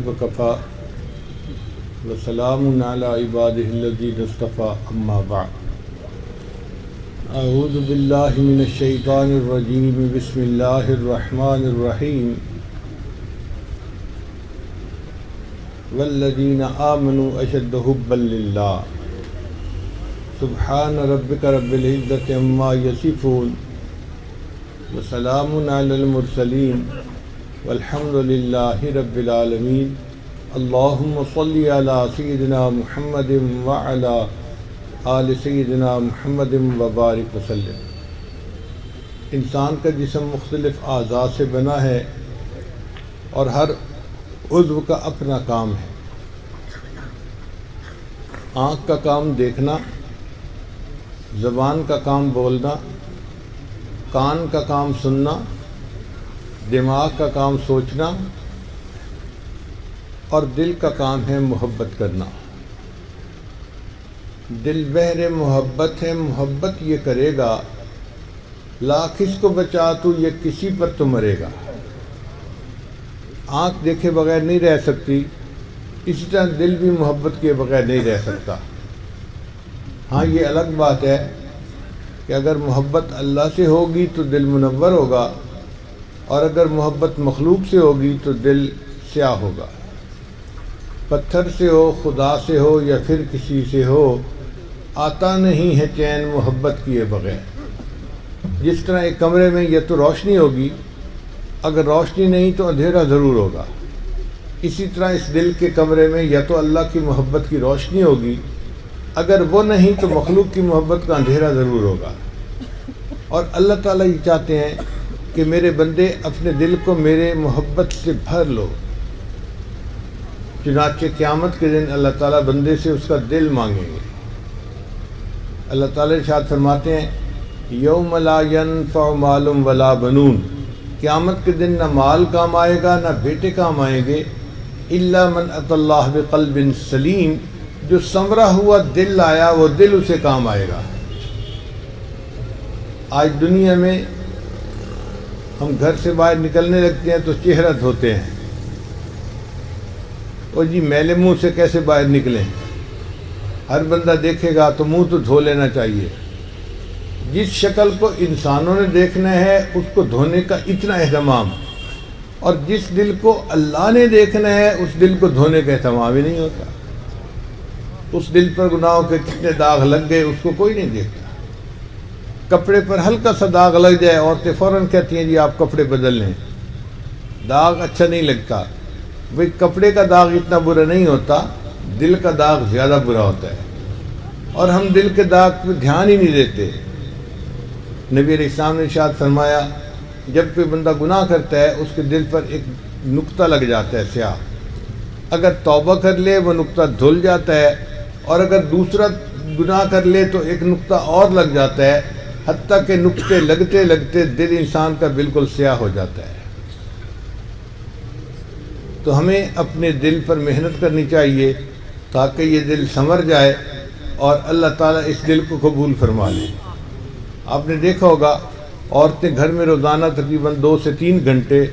وکفا وسلام علی عبادہ الذین اصطفی اما بعد اعوذ باللہ من الشیطان الرجیم بسم اللہ الرحمن الرحیم والذین آمنوا اشد حبا للہ سبحان ربک رب العزۃ عما یصفون وسلام علی المرسلین والحمد للہ رب العالمین اللہم صلی علی سیدنا محمد وعلی آل سیدنا محمد وبارک وسلم۔ انسان کا جسم مختلف اعضاء سے بنا ہے اور ہر عضو کا اپنا کام ہے۔ آنکھ کا کام دیکھنا، زبان کا کام بولنا، کان کا کام سننا، دماغ کا کام سوچنا اور دل کا کام ہے محبت کرنا۔ دل بحر محبت ہے، محبت یہ کرے گا، لاکھ اس کو بچا تو یہ کسی پر تو مرے گا۔ آنکھ دیکھے بغیر نہیں رہ سکتی، اسی طرح دل بھی محبت کیے بغیر نہیں رہ سکتا۔ ہاں یہ الگ بات ہے کہ اگر محبت اللہ سے ہوگی تو دل منور ہوگا، اور اگر محبت مخلوق سے ہوگی تو دل سیاہ ہوگا۔ پتھر سے ہو، خدا سے ہو یا پھر کسی سے ہو، آتا نہیں ہے چین محبت کیے بغیر۔ جس طرح ایک کمرے میں یا تو روشنی ہوگی، اگر روشنی نہیں تو اندھیرا ضرور ہوگا، اسی طرح اس دل کے کمرے میں یا تو اللہ کی محبت کی روشنی ہوگی، اگر وہ نہیں تو مخلوق کی محبت کا اندھیرا ضرور ہوگا۔ اور اللہ تعالیٰ یہ چاہتے ہیں کہ میرے بندے اپنے دل کو میرے محبت سے بھر لو۔ چنانچہ قیامت کے دن اللہ تعالیٰ بندے سے اس کا دل مانگیں گے۔ اللہ تعالیٰ ارشاد فرماتے ہیں یوم لا ینفع مال ولا بنون، قیامت کے دن نہ مال کام آئے گا نہ بیٹے کام آئیں گے، الا من اتی اللہ بقلب سلیم، جو سنورا ہوا دل آیا وہ دل اسے کام آئے گا۔ آج دنیا میں ہم گھر سے باہر نکلنے لگتے ہیں تو چہرہ دھوتے ہیں، اور جی میلے منہ سے کیسے باہر نکلیں؟ ہر بندہ دیکھے گا تو منہ تو دھو لینا چاہیے۔ جس شکل کو انسانوں نے دیکھنا ہے اس کو دھونے کا اتنا اہتمام، اور جس دل کو اللہ نے دیکھنا ہے اس دل کو دھونے کا اہتمام ہی نہیں ہوتا۔ اس دل پر گناہوں کے کتنے داغ لگ گئے اس کو کوئی نہیں دیکھتا۔ کپڑے پر ہلکا سا داغ لگ جائے عورتیں فوراً کہتی ہیں جی آپ کپڑے بدل لیں، داغ اچھا نہیں لگتا۔ بھئی کپڑے کا داغ اتنا برا نہیں ہوتا، دل کا داغ زیادہ برا ہوتا ہے، اور ہم دل کے داغ پہ دھیان ہی نہیں دیتے۔ نبی علیہ السلام نے ارشاد فرمایا جب کوئی بندہ گناہ کرتا ہے اس کے دل پر ایک نقطہ لگ جاتا ہے سیاہ، اگر توبہ کر لے وہ نقطہ دھل جاتا ہے، اور اگر دوسرا گناہ کر لے تو ایک نقطہ اور لگ جاتا ہے، حتیٰ کہ نقطے لگتے لگتے دل انسان کا بالکل سیاہ ہو جاتا ہے۔ تو ہمیں اپنے دل پر محنت کرنی چاہیے تاکہ یہ دل سنور جائے اور اللہ تعالیٰ اس دل کو قبول فرما لے۔ آپ نے دیکھا ہوگا عورتیں گھر میں روزانہ تقریباً 2 سے 3 گھنٹے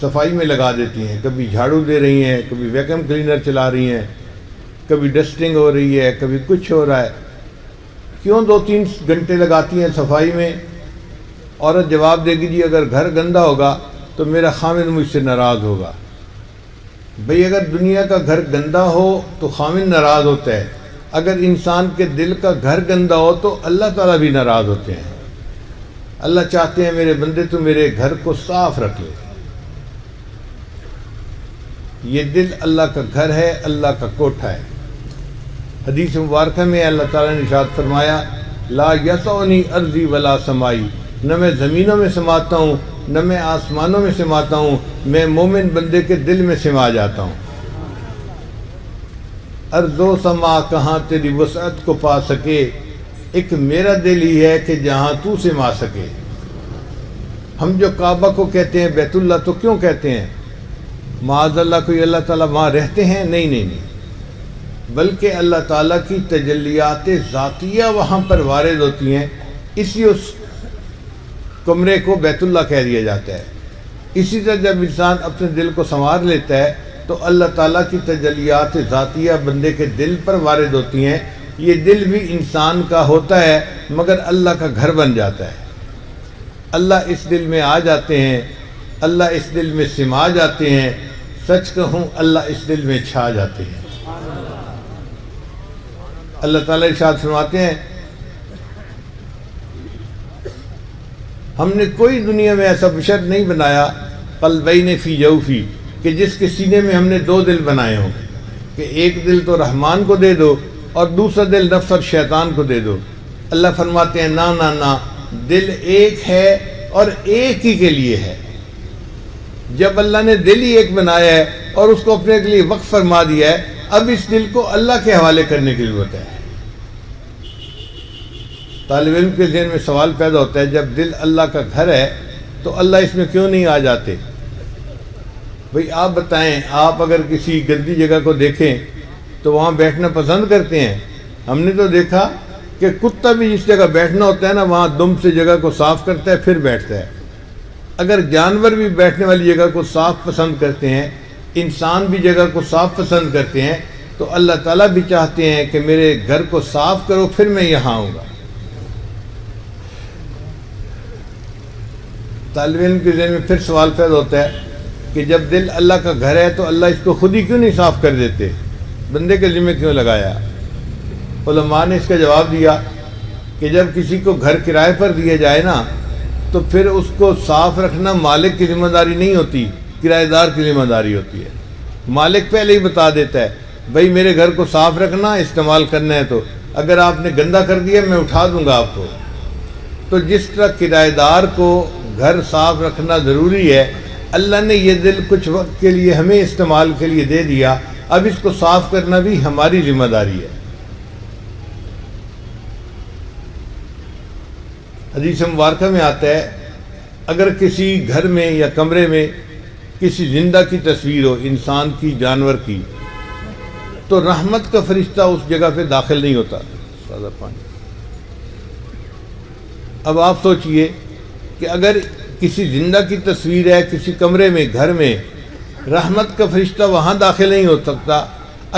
صفائی میں لگا دیتی ہیں، کبھی جھاڑو دے رہی ہیں، کبھی ویکیوم کلینر چلا رہی ہیں، کبھی ڈسٹنگ ہو رہی ہے، کبھی کچھ ہو رہا ہے۔ کیوں 2-3 گھنٹے لگاتی ہیں صفائی میں؟ عورت جواب دے گی جی اگر گھر گندا ہوگا تو میرا خامن مجھ سے ناراض ہوگا۔ بھئی اگر دنیا کا گھر گندا ہو تو خامن ناراض ہوتا ہے، اگر انسان کے دل کا گھر گندا ہو تو اللہ تعالیٰ بھی ناراض ہوتے ہیں۔ اللہ چاہتے ہیں میرے بندے تو میرے گھر کو صاف رکھ لے۔ یہ دل اللہ کا گھر ہے، اللہ کا کوٹھا ہے۔ حدیث مبارکہ میں اللہ تعالیٰ نے ارشاد فرمایا لا یسعنی ارضی ولا سمائی، نہ میں زمینوں میں سماتا ہوں نہ میں آسمانوں میں سماتا ہوں، میں مومن بندے کے دل میں سما جاتا ہوں۔ ارض و سما کہاں تیری وسعت کو پا سکے، ایک میرا دل ہی ہے کہ جہاں تو سما سکے۔ ہم جو کعبہ کو کہتے ہیں بیت اللہ تو کیوں کہتے ہیں؟ معاذ اللہ کوئی اللہ تعالیٰ وہاں رہتے ہیں؟ نہیں، بلکہ اللہ تعالیٰ کی تجلیات ذاتیہ وہاں پر وارد ہوتی ہیں، اسی اس کمرے کو بیت اللہ کہہ دیا جاتا ہے۔ اسی طرح جب انسان اپنے دل کو سنوار لیتا ہے تو اللہ تعالیٰ کی تجلیات ذاتیہ بندے کے دل پر وارد ہوتی ہیں. یہ دل بھی انسان کا ہوتا ہے مگر اللہ کا گھر بن جاتا ہے. اللہ اس دل میں آ جاتے ہیں، اللہ اس دل میں سما جاتے ہیں. سچ کہوں اللہ اس دل میں چھا جاتے ہیں. اللہ تعالیٰ ارشاد فرماتے ہیں ہم نے کوئی دنیا میں ایسا بشر نہیں بنایا قلبین فی جوفی کہ جس کے سینے میں ہم نے دو دل بنائے ہوں کہ ایک دل تو رحمان کو دے دو اور دوسرا دل نفس اور شیطان کو دے دو. اللہ فرماتے ہیں نا نا نا، دل ایک ہے اور ایک ہی کے لیے ہے. جب اللہ نے دل ہی ایک بنایا ہے اور اس کو اپنے کے لیے وقف فرما دیا ہے، اب اس دل کو اللہ کے حوالے کرنے کی ضرورت ہے. طالب علم کے ذہن میں سوال پیدا ہوتا ہے جب دل اللہ کا گھر ہے تو اللہ اس میں کیوں نہیں آ جاتے؟ بھئی آپ بتائیں، آپ اگر کسی گندی جگہ کو دیکھیں تو وہاں بیٹھنا پسند کرتے ہیں؟ ہم نے تو دیکھا کہ کتا بھی جس جگہ بیٹھنا ہوتا ہے نا وہاں دم سے جگہ کو صاف کرتا ہے پھر بیٹھتا ہے. اگر جانور بھی بیٹھنے والی جگہ کو صاف پسند کرتے ہیں، انسان بھی جگہ کو صاف پسند کرتے ہیں، تو اللہ تعالیٰ بھی چاہتے ہیں کہ میرے گھر کو صاف کرو پھر میں یہاں آؤں گا. طالب علم کے ذہن میں پھر سوال پیدا ہوتا ہے کہ جب دل اللہ کا گھر ہے تو اللہ اس کو خود ہی کیوں نہیں صاف کر دیتے؟ بندے کے ذمہ کیوں لگایا؟ علماء نے اس کا جواب دیا کہ جب کسی کو گھر کرائے پر دیا جائے نا تو پھر اس کو صاف رکھنا مالک کی ذمہ داری نہیں ہوتی، کرایہ دار کی ذمہ داری ہوتی ہے. مالک پہلے ہی بتا دیتا ہے بھائی میرے گھر کو صاف رکھنا، استعمال کرنا ہے، تو اگر آپ نے گندا کر دیا میں اٹھا دوں گا آپ کو. تو جس طرح کرایہ دار کو گھر صاف رکھنا ضروری ہے، اللہ نے یہ دل کچھ وقت کے لیے ہمیں استعمال کے لیے دے دیا، اب اس کو صاف کرنا بھی ہماری ذمہ داری ہے. حدیث مبارکہ میں آتا ہے اگر کسی گھر میں یا کمرے میں کسی زندہ کی تصویر ہو، انسان کی، جانور کی، تو رحمت کا فرشتہ اس جگہ پہ داخل نہیں ہوتا. اب آپ سوچئے کہ اگر کسی زندہ کی تصویر ہے کسی کمرے میں، گھر میں، رحمت کا فرشتہ وہاں داخل نہیں ہو سکتا،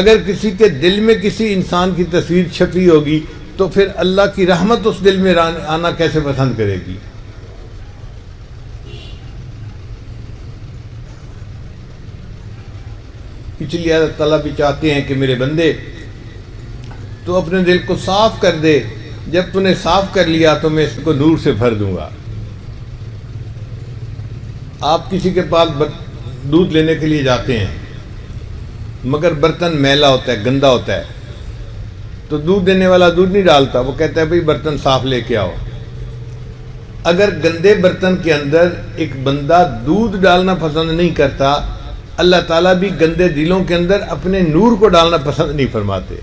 اگر کسی کے دل میں کسی انسان کی تصویر چھپی ہوگی تو پھر اللہ کی رحمت اس دل میں آنا کیسے پسند کرے گی؟ اس لیے اللہ تعالیٰ بھی چاہتے ہیں کہ میرے بندے تو اپنے دل کو صاف کر دے، جب تو نے صاف کر لیا تو میں اس کو نور سے بھر دوں گا. آپ کسی کے پاس دودھ لینے کے لیے جاتے ہیں مگر برتن میلا ہوتا ہے، گندا ہوتا ہے، تو دودھ دینے والا دودھ نہیں ڈالتا، وہ کہتا ہے بھئی برتن صاف لے کے آؤ. اگر گندے برتن کے اندر ایک بندہ دودھ ڈالنا پسند نہیں کرتا، اللہ تعالیٰ بھی گندے دلوں کے اندر اپنے نور کو ڈالنا پسند نہیں فرماتے.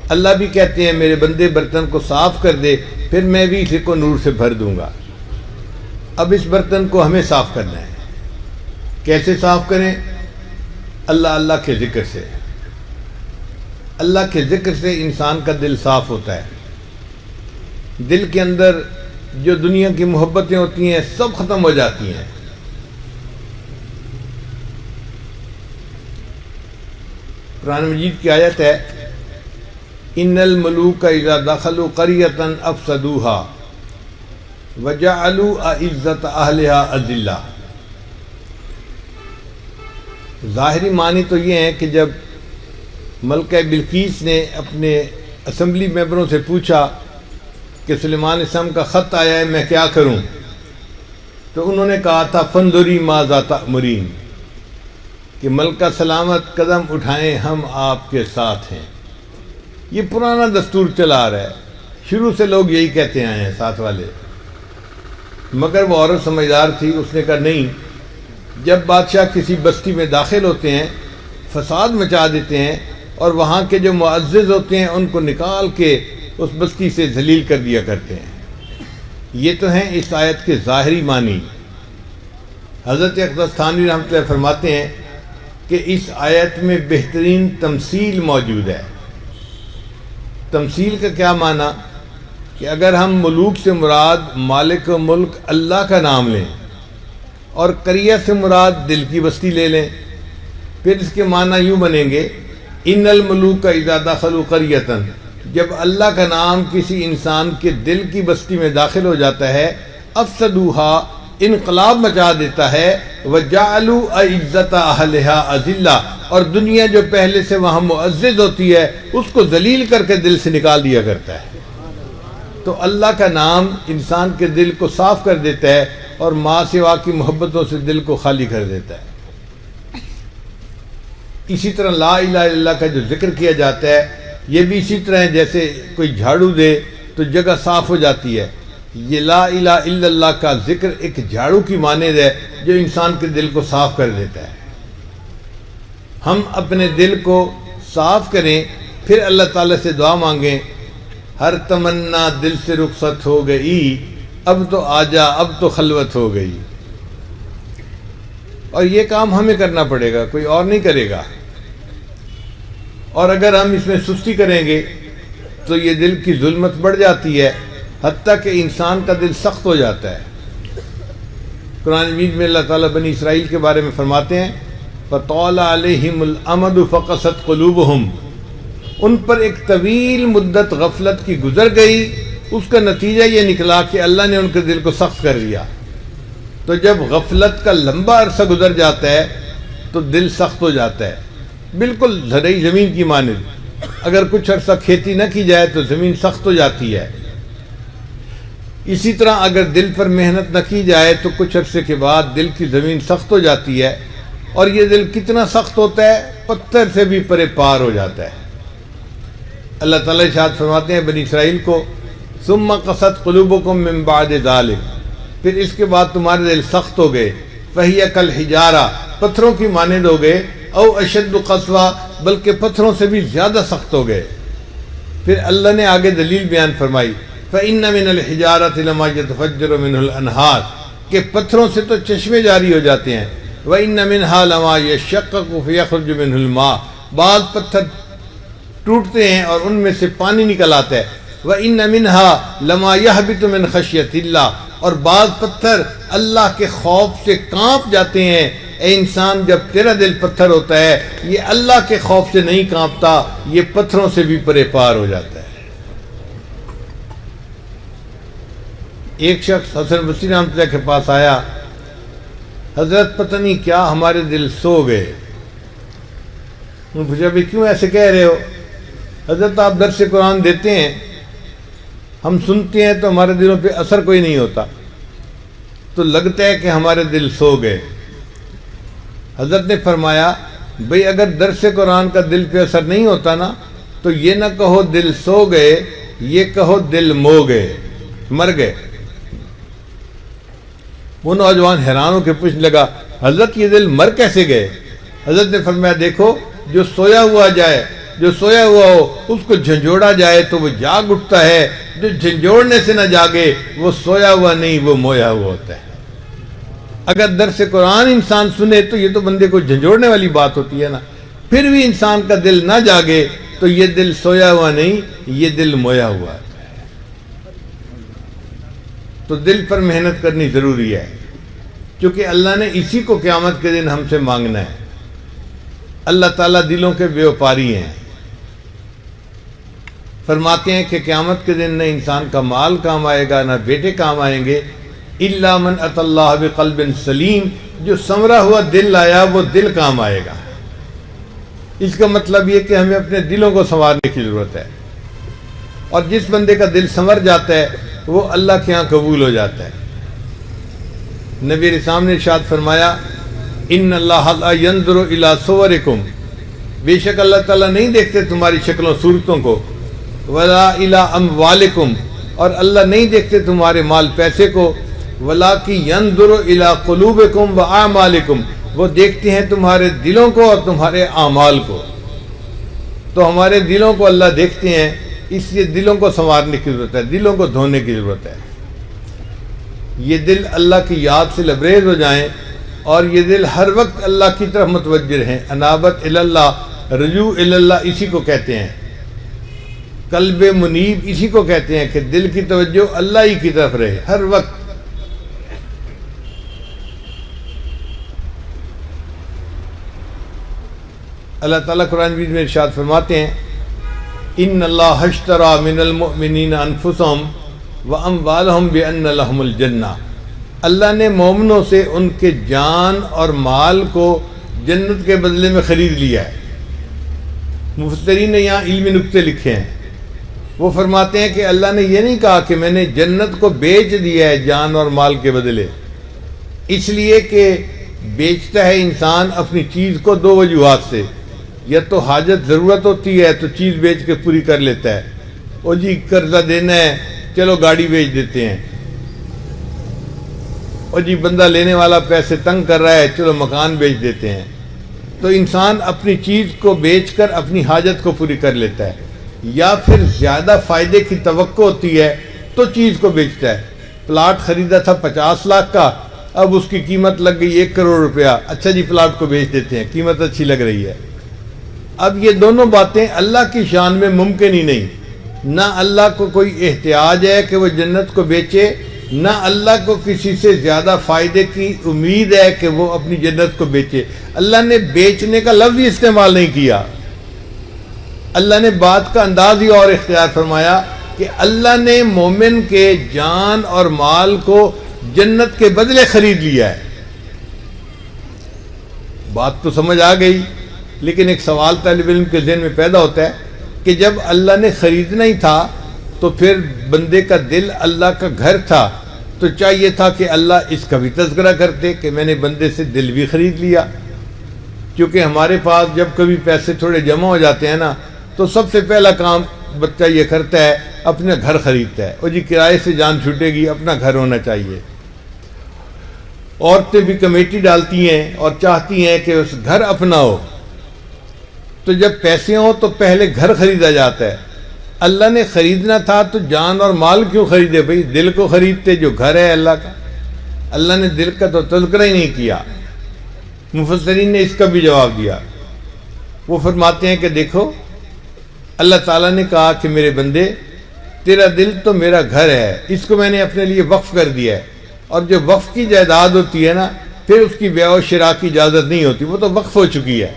اللہ بھی کہتے ہیں میرے بندے برتن کو صاف کر دے پھر میں بھی اسے کو نور سے بھر دوں گا. اب اس برتن کو ہمیں صاف کرنا ہے. کیسے صاف کریں؟ اللہ کے ذکر سے. اللہ کے ذکر سے انسان کا دل صاف ہوتا ہے. دل کے اندر جو دنیا کی محبتیں ہوتی ہیں سب ختم ہو جاتی ہیں. قرآن مجید کی آیت ہے ان الملوک اذا دخلوا قریۃ افسدوها وجعلوا اعزۃ اہلها اذلہ. ظاہری معنی تو یہ ہے کہ جب ملکہ بلقیس نے اپنے اسمبلی ممبروں سے پوچھا کہ سلیمان علیہ السلام کا خط آیا ہے میں کیا کروں، تو انہوں نے کہا تھا فانظری ماذا تأمرین، کہ ملکہ سلامت قدم اٹھائیں ہم آپ کے ساتھ ہیں. یہ پرانا دستور چلا آ رہا ہے، شروع سے لوگ یہی کہتے آئے ہیں ساتھ والے. مگر وہ عورت سمجھدار تھی، اس نے کہا نہیں، جب بادشاہ کسی بستی میں داخل ہوتے ہیں فساد مچا دیتے ہیں اور وہاں کے جو معزز ہوتے ہیں ان کو نکال کے اس بستی سے ذلیل کر دیا کرتے ہیں. یہ تو ہیں اس آیت کے ظاہری معنی. حضرت اقدس تھانوی رحمۃ اللہ فرماتے ہیں کہ اس آیت میں بہترین تمثیل موجود ہے. تمثیل کا کیا معنی؟ کہ اگر ہم ملوک سے مراد مالک و ملک اللہ کا نام لیں اور قریہ سے مراد دل کی بستی لے لیں، پھر اس کے معنی یوں بنیں گے ان الملوک اذا دخلوا قریۃ، جب اللہ کا نام کسی انسان کے دل کی بستی میں داخل ہو جاتا ہے، افسدوها، انقلاب مچا دیتا ہے، وجعلوا عزت اہلھا اذلہ، اور دنیا جو پہلے سے وہاں معزز ہوتی ہے اس کو ذلیل کر کے دل سے نکال دیا کرتا ہے۔ تو اللہ کا نام انسان کے دل کو صاف کر دیتا ہے اور ماں سوا کی محبتوں سے دل کو خالی کر دیتا ہے۔ اسی طرح لا الہ الا اللہ کا جو ذکر کیا جاتا ہے یہ بھی اسی طرح ہے، جیسے کوئی جھاڑو دے تو جگہ صاف ہو جاتی ہے۔ یہ لا الہ الا اللہ کا ذکر ایک جھاڑو کی مانند ہے جو انسان کے دل کو صاف کر دیتا ہے۔ ہم اپنے دل کو صاف کریں، پھر اللہ تعالیٰ سے دعا مانگیں، ہر تمنا دل سے رخصت ہو گئی، اب تو آجا، اب تو خلوت ہو گئی۔ اور یہ کام ہمیں کرنا پڑے گا، کوئی اور نہیں کرے گا۔ اور اگر ہم اس میں سستی کریں گے تو یہ دل کی ظلمت بڑھ جاتی ہے، حتیٰ کہ انسان کا دل سخت ہو جاتا ہے۔ قرآن مجید میں اللہ تعالیٰ بنی اسرائیل کے بارے میں فرماتے ہیں فَطَالَ عَلَيْهِمُ الْأَمَدُ فَقَسَتْ قُلُوبُهُمْ، ان پر ایک طویل مدت غفلت کی گزر گئی، اس کا نتیجہ یہ نکلا کہ اللہ نے ان کے دل کو سخت کر دیا۔ تو جب غفلت کا لمبا عرصہ گزر جاتا ہے تو دل سخت ہو جاتا ہے، بالکل زرعی زمین کی مانند۔ اگر کچھ عرصہ کھیتی نہ کی جائے تو زمین سخت ہو جاتی ہے۔ اسی طرح اگر دل پر محنت نہ کی جائے تو کچھ عرصے کے بعد دل کی زمین سخت ہو جاتی ہے، اور یہ دل کتنا سخت ہوتا ہے، پتھر سے بھی پرے پار ہو جاتا ہے۔ اللہ تعالیٰ ارشاد فرماتے ہیں بنی اسرائیل کو ثم قست قلوبکم من بعد ذلک، پھر اس کے بعد تمہارے دل سخت ہو گئے، فہی کالحجارہ، پتھروں کی مانند ہو گئے، او اشد قسوہ، بلکہ پتھروں سے بھی زیادہ سخت ہو گئے۔ پھر اللہ نے آگے دلیل بیان فرمائی فَإِنَّ مِنَ الْحِجَارَةِ لَمَا يَتَفَجَّرُ مِنْهُ الْأَنْهَارُ، کہ پتھروں سے تو چشمے جاری ہو جاتے ہیں، وَإِنَّ مِنْهَا لَمَا يَشَّقَّقُ فَيَخْرُجُ مِنْهُ الْمَاءُ، بعض پتھر ٹوٹتے ہیں اور ان میں سے پانی نکل آتا ہے، وَإِنَّ مِنْهَا لَمَا يَهْبِطُ مِنْ خَشْيَةِ اللَّهِ، اور بعض پتھر اللہ کے خوف سے کانپ جاتے ہیں۔ اے انسان، جب تیرا دل پتھر ہوتا ہے یہ اللہ کے خوف سے نہیں کانپتا، یہ پتھروں سے بھی پرے پار ہو جاتا ہے۔ ایک شخص حسن بصری رحمۃ اللہ کے پاس آیا، حضرت پتہ نہیں کیا ہمارے دل سو گئے۔ انہوں نے پوچھا بھی کیوں ایسے کہہ رہے ہو؟ حضرت آپ درس قرآن دیتے ہیں، ہم سنتے ہیں تو ہمارے دلوں پہ اثر کوئی نہیں ہوتا، تو لگتا ہے کہ ہمارے دل سو گئے۔ حضرت نے فرمایا بھئی اگر درس قرآن کا دل پہ اثر نہیں ہوتا نا تو یہ نہ کہو دل سو گئے، یہ کہو دل مو گئے، مر گئے۔ وہ نوجوان حیران ہو کے پوچھنے لگا حضرت یہ دل مر کیسے گئے؟ حضرت نے فرمایا دیکھو، جو سویا ہوا جائے، جو سویا ہوا ہو اس کو جھنجھوڑا جائے تو وہ جاگ اٹھتا ہے، جو جھنجھوڑنے سے نہ جاگے وہ سویا ہوا نہیں، وہ مویا ہوا ہوتا ہے۔ اگر درس قرآن انسان سنے تو یہ تو بندے کو جھنجھوڑنے والی بات ہوتی ہے نا، پھر بھی انسان کا دل نہ جاگے تو یہ دل سویا ہوا نہیں، یہ دل مویا ہوا ہے۔ تو دل پر محنت کرنی ضروری ہے، کیونکہ اللہ نے اسی کو قیامت کے دن ہم سے مانگنا ہے۔ اللہ تعالیٰ دلوں کے بیوپاری ہیں، فرماتے ہیں کہ قیامت کے دن نہ انسان کا مال کام آئے گا، نہ بیٹے کام آئیں گے، الا من اتى اللہ بقلب سلیم، جو سنورا ہوا دل لایا وہ دل کام آئے گا۔ اس کا مطلب یہ کہ ہمیں اپنے دلوں کو سنوارنے کی ضرورت ہے، اور جس بندے کا دل سنور جاتا ہے وہ اللہ کے ہاں قبول ہو جاتا ہے۔ نبی علیہ السلام نے ارشاد فرمایا ان اللہ لا ينظر الى صورکم، بے شک اللہ تعالیٰ نہیں دیکھتے تمہاری شکلوں صورتوں کو، ولا الى اموالکم، اور اللہ نہیں دیکھتے تمہارے مال پیسے کو، ولکن ينظر الى قلوبکم واعمالکم، وہ دیکھتے ہیں تمہارے دلوں کو اور تمہارے اعمال کو۔ تو ہمارے دلوں کو اللہ دیکھتے ہیں، اس لیے دلوں کو سنوارنے کی ضرورت ہے، دلوں کو دھونے کی ضرورت ہے۔ یہ دل اللہ کی یاد سے لبریز ہو جائیں، اور یہ دل ہر وقت اللہ کی طرف متوجہ ہیں۔ انابت اللہ، رجوع اللہ، اسی کو کہتے ہیں۔ قلب منیب اسی کو کہتے ہیں کہ دل کی توجہ اللہ ہی کی طرف رہے ہر وقت۔ اللہ تعالیٰ قرآن مجید میں ارشاد فرماتے ہیں ان اللہ اشتری من المؤمنین انفسهم واموالهم بان لهم الجنہ، اللہ نے مومنوں سے ان کے جان اور مال کو جنت کے بدلے میں خرید لیا ہے۔ مفسرین نے یہاں علمی نکتے لکھے ہیں، وہ فرماتے ہیں کہ اللہ نے یہ نہیں کہا کہ میں نے جنت کو بیچ دیا ہے جان اور مال کے بدلے، اس لیے کہ بیچتا ہے انسان اپنی چیز کو دو وجوہات سے، یا تو حاجت ضرورت ہوتی ہے تو چیز بیچ کے پوری کر لیتا ہے، او جی قرضہ دینا ہے چلو گاڑی بیچ دیتے ہیں، او جی بندہ لینے والا پیسے تنگ کر رہا ہے چلو مکان بیچ دیتے ہیں۔ تو انسان اپنی چیز کو بیچ کر اپنی حاجت کو پوری کر لیتا ہے، یا پھر زیادہ فائدے کی توقع ہوتی ہے تو چیز کو بیچتا ہے۔ پلاٹ خریدا تھا 50 لاکھ کا، اب اس کی قیمت لگ گئی 1 کروڑ روپیہ، اچھا جی پلاٹ کو بیچ دیتے ہیں، قیمت اچھی لگ رہی ہے۔ اب یہ دونوں باتیں اللہ کی شان میں ممکن ہی نہیں، نہ اللہ کو کوئی احتیاج ہے کہ وہ جنت کو بیچے، نہ اللہ کو کسی سے زیادہ فائدے کی امید ہے کہ وہ اپنی جنت کو بیچے۔ اللہ نے بیچنے کا لفظ ہی استعمال نہیں کیا، اللہ نے بات کا انداز ہی اور اختیار فرمایا کہ اللہ نے مومن کے جان اور مال کو جنت کے بدلے خرید لیا ہے۔ بات تو سمجھ آ گئی، لیکن ایک سوال طالب علم کے ذہن میں پیدا ہوتا ہے کہ جب اللہ نے خریدنا ہی تھا تو پھر بندے کا دل اللہ کا گھر تھا، تو چاہیے تھا کہ اللہ اس کا بھی تذکرہ کرتے کہ میں نے بندے سے دل بھی خرید لیا۔ کیونکہ ہمارے پاس جب کبھی پیسے تھوڑے جمع ہو جاتے ہیں نا، تو سب سے پہلا کام بچہ یہ کرتا ہے اپنا گھر خریدتا ہے، اور جی کرائے سے جان چھوٹے گی، اپنا گھر ہونا چاہیے۔ عورتیں بھی کمیٹی ڈالتی ہیں اور چاہتی ہیں کہ اس گھر اپنا ہو، تو جب پیسے ہوں تو پہلے گھر خریدا جاتا ہے۔ اللہ نے خریدنا تھا تو جان اور مال کیوں خریدے بھائی؟ دل کو خریدتے جو گھر ہے اللہ کا۔ اللہ نے دل کا تو تذکرہ ہی نہیں کیا۔ مفسرین نے اس کا بھی جواب دیا، وہ فرماتے ہیں کہ دیکھو اللہ تعالیٰ نے کہا کہ میرے بندے تیرا دل تو میرا گھر ہے، اس کو میں نے اپنے لیے وقف کر دیا ہے، اور جو وقف کی جائیداد ہوتی ہے نا پھر اس کی بیع و شراء کی اجازت نہیں ہوتی، وہ تو وقف ہو چکی ہے۔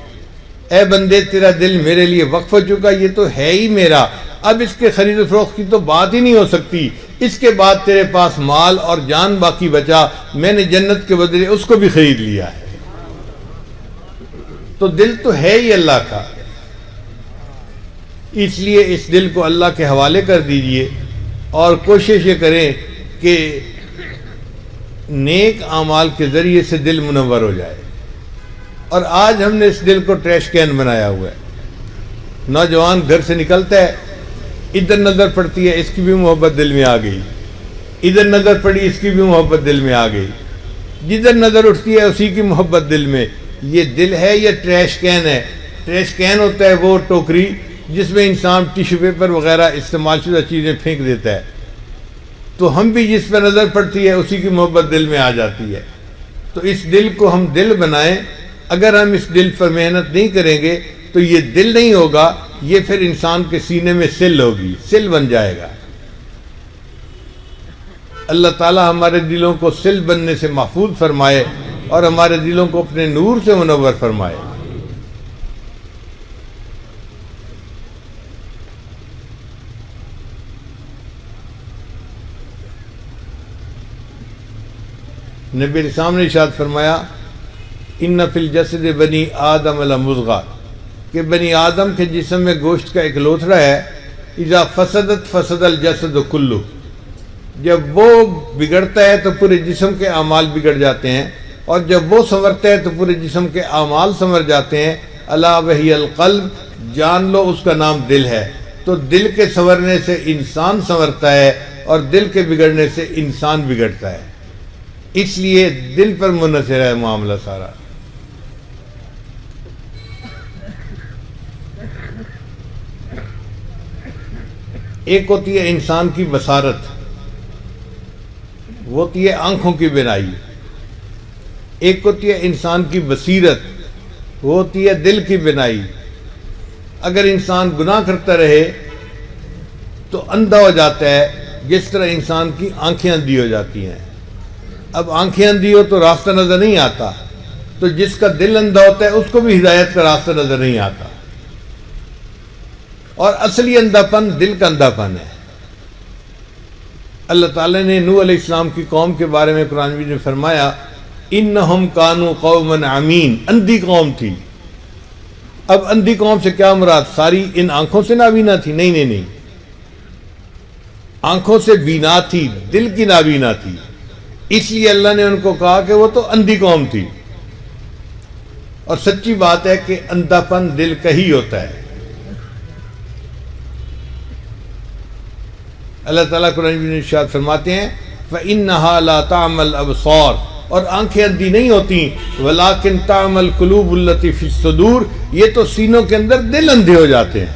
اے بندے تیرا دل میرے لیے وقف ہو چکا، یہ تو ہے ہی میرا، اب اس کے خرید و فروخت کی تو بات ہی نہیں ہو سکتی۔ اس کے بعد تیرے پاس مال اور جان باقی بچا، میں نے جنت کے بدلے اس کو بھی خرید لیا ہے۔ تو دل تو ہے ہی اللہ کا، اس لیے اس دل کو اللہ کے حوالے کر دیجئے اور کوشش یہ کریں کہ نیک اعمال کے ذریعے سے دل منور ہو جائے۔ اور آج ہم نے اس دل کو ٹریش کین بنایا ہوا ہے۔ نوجوان گھر سے نکلتا ہے، ادھر نظر پڑتی ہے اس کی بھی محبت دل میں آ گئی، ادھر نظر پڑی اس کی بھی محبت دل میں آ گئی، جدھر نظر اٹھتی ہے اسی کی محبت دل میں۔ یہ دل ہے یا ٹریش کین ہے؟ ٹریش کین ہوتا ہے وہ ٹوکری جس میں انسان ٹیشو پیپر وغیرہ استعمال شدہ چیزیں پھینک دیتا ہے۔ تو ہم بھی جس پہ نظر پڑتی ہے اسی کی محبت دل میں آ جاتی ہے۔ تو اس دل کو ہم دل بنائیں۔ اگر ہم اس دل پر محنت نہیں کریں گے تو یہ دل نہیں ہوگا، یہ پھر انسان کے سینے میں سل ہوگی، سل بن جائے گا۔ اللہ تعالی ہمارے دلوں کو سل بننے سے محفوظ فرمائے اور ہمارے دلوں کو اپنے نور سے منور فرمائے۔ نبی اسلام نے ارشاد فرمایا ان فی الجسد بنی آدم لمضغہ، کہ بنی آدم کے جسم میں گوشت کا ایک لوتھڑا ہے، اذا فسدت فسد الجسد کلہ، جب وہ بگڑتا ہے تو پورے جسم کے اعمال بگڑ جاتے ہیں، اور جب وہ سنورتا ہے تو پورے جسم کے اعمال سنور جاتے ہیں۔ الا وہی القلب، جان لو اس کا نام دل ہے۔ تو دل کے سنورنے سے انسان سنورتا ہے اور دل کے بگڑنے سے انسان بگڑتا ہے، اس لیے دل پر منحصر ہے معاملہ سارا۔ ایک ہوتی ہے انسان کی بصارت، وہ ہوتی ہے آنکھوں کی بینائی، ایک ہوتی ہے انسان کی بصیرت، وہ ہوتی ہے دل کی بینائی۔ اگر انسان گناہ کرتا رہے تو اندھا ہو جاتا ہے، جس طرح انسان کی آنکھیں اندھی ہو جاتی ہیں۔ اب آنکھیں اندھی ہو تو راستہ نظر نہیں آتا، تو جس کا دل اندھا ہوتا ہے اس کو بھی ہدایت کا راستہ نظر نہیں آتا. اور اصلی اندھا پن دل کا اندھا پن ہے. اللہ تعالیٰ نے نوح علیہ السلام کی قوم کے بارے میں قرآن مجید میں فرمایا انہم کانوا قوما عمین، اندھی قوم تھی. اب اندھی قوم سے کیا مراد؟ ساری ان آنکھوں سے نابینا تھی؟ نہیں، آنکھوں سے بینا تھی، دل کی نابینا تھی. اس لیے اللہ نے ان کو کہا کہ وہ تو اندھی قوم تھی. اور سچی بات ہے کہ اندھا پن دل کا ہی ہوتا ہے. اللہ تعالیٰ قرآن میں ارشاد فرماتے ہیں فَإِنَّهَا لَا تَعْمَى الْأَبْصَارُ، اور آنکھیں اندھی نہیں ہوتی، وَلَكِنْ تَعْمَى الْقُلُوبُ الَّتِي فِي الصُّدُورِ، یہ تو سینوں کے اندر دل اندھے ہو جاتے ہیں.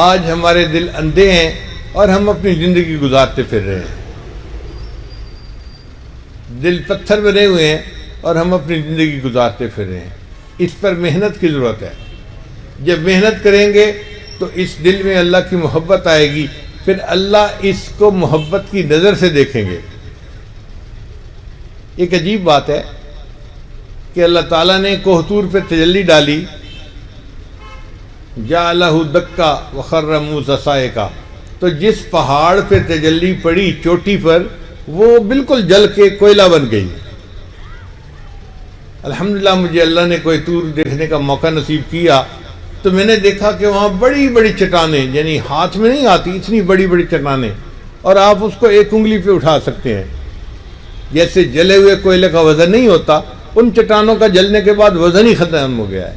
آج ہمارے دل اندھے ہیں اور ہم اپنی زندگی گزارتے پھر رہے ہیں. دل پتھر بنے ہوئے ہیں اور ہم اپنی زندگی گزارتے پھر رہے ہیں. اس پر محنت کی ضرورت ہے. جب محنت کریں گے تو اس دل میں اللہ کی محبت آئے گی، پھر اللہ اس کو محبت کی نظر سے دیکھیں گے. ایک عجیب بات ہے کہ اللہ تعالیٰ نے کوہ طور پہ تجلی ڈالی، جعلہ دکا وخر موسیٰ صاعقہ، تو جس پہاڑ پہ تجلی پڑی چوٹی پر، وہ بالکل جل کے کوئلہ بن گئی. الحمدللہ مجھے اللہ نے کوہ طور دیکھنے کا موقع نصیب کیا تو میں نے دیکھا کہ وہاں بڑی بڑی چٹانیں، یعنی ہاتھ میں نہیں آتی اتنی بڑی بڑی چٹانیں، اور آپ اس کو ایک انگلی پہ اٹھا سکتے ہیں. جیسے جلے ہوئے کوئلے کا وزن نہیں ہوتا، ان چٹانوں کا جلنے کے بعد وزن ہی ختم ہو گیا ہے.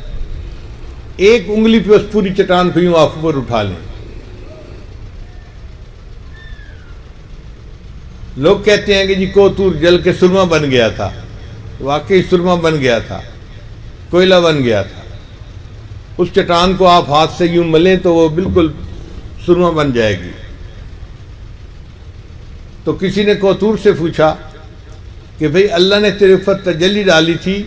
ایک انگلی پہ اس پوری چٹان کو یوں آپ اوپر اٹھا لیں. لوگ کہتے ہیں کہ جی کوہ طور جل کے سرما بن گیا تھا. واقعی سرما بن گیا تھا، کوئلہ بن گیا تھا. اس چٹان کو آپ ہاتھ سے یوں ملیں تو وہ بالکل سرما بن جائے گی. تو کسی نے کوہ طور سے پوچھا کہ بھئی اللہ نے تیرے اوپر تجلی ڈالی تھی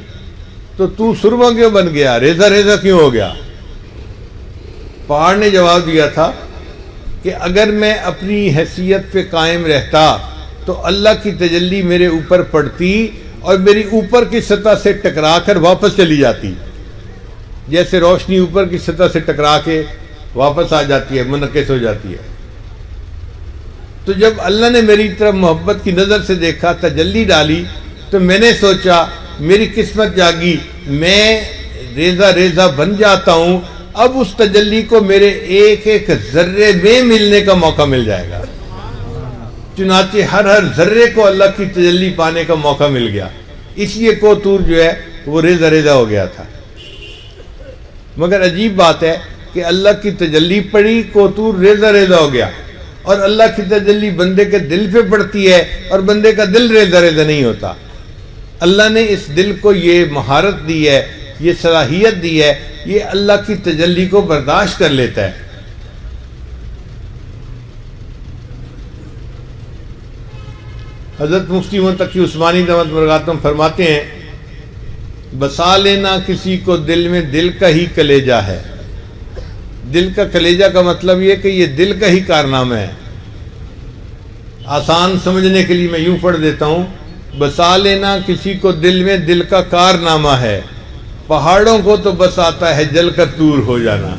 تو سرما کیوں بن گیا، ریزہ ریزہ کیوں ہو گیا؟ پہاڑ نے جواب دیا تھا کہ اگر میں اپنی حیثیت پہ قائم رہتا تو اللہ کی تجلی میرے اوپر پڑتی اور میری اوپر کی سطح سے ٹکرا کر واپس چلی جاتی. جیسے روشنی اوپر کی سطح سے ٹکرا کے واپس آ جاتی ہے، منعکس ہو جاتی ہے. تو جب اللہ نے میری طرف محبت کی نظر سے دیکھا، تجلی ڈالی، تو میں نے سوچا میری قسمت جاگی، میں ریزہ ریزہ بن جاتا ہوں. اب اس تجلی کو میرے ایک ایک ذرے میں ملنے کا موقع مل جائے گا. چنانچہ ہر ذرے کو اللہ کی تجلی پانے کا موقع مل گیا. اس لیے کوہ طور جو ہے وہ ریزہ ریزہ ہو گیا تھا. مگر عجیب بات ہے کہ اللہ کی تجلی پڑی، کوہ طور ریزہ ریزہ ہو گیا. اور اللہ کی تجلی بندے کے دل پہ پڑتی ہے اور بندے کا دل ریزہ ریزہ نہیں ہوتا. اللہ نے اس دل کو یہ مہارت دی ہے، یہ صلاحیت دی ہے، یہ اللہ کی تجلی کو برداشت کر لیتا ہے. حضرت مفتی تقی عثمانی دامت برکاتہم فرماتے ہیں بسا لینا کسی کو دل میں دل کا ہی کلیجہ ہے. دل کا کلیجہ کا مطلب یہ کہ یہ دل کا ہی کارنامہ ہے. آسان سمجھنے کے لیے میں یوں پڑھ دیتا ہوں، بسا لینا کسی کو دل میں دل کا کارنامہ ہے، پہاڑوں کو تو بس آتا ہے جل کر طور ہو جانا.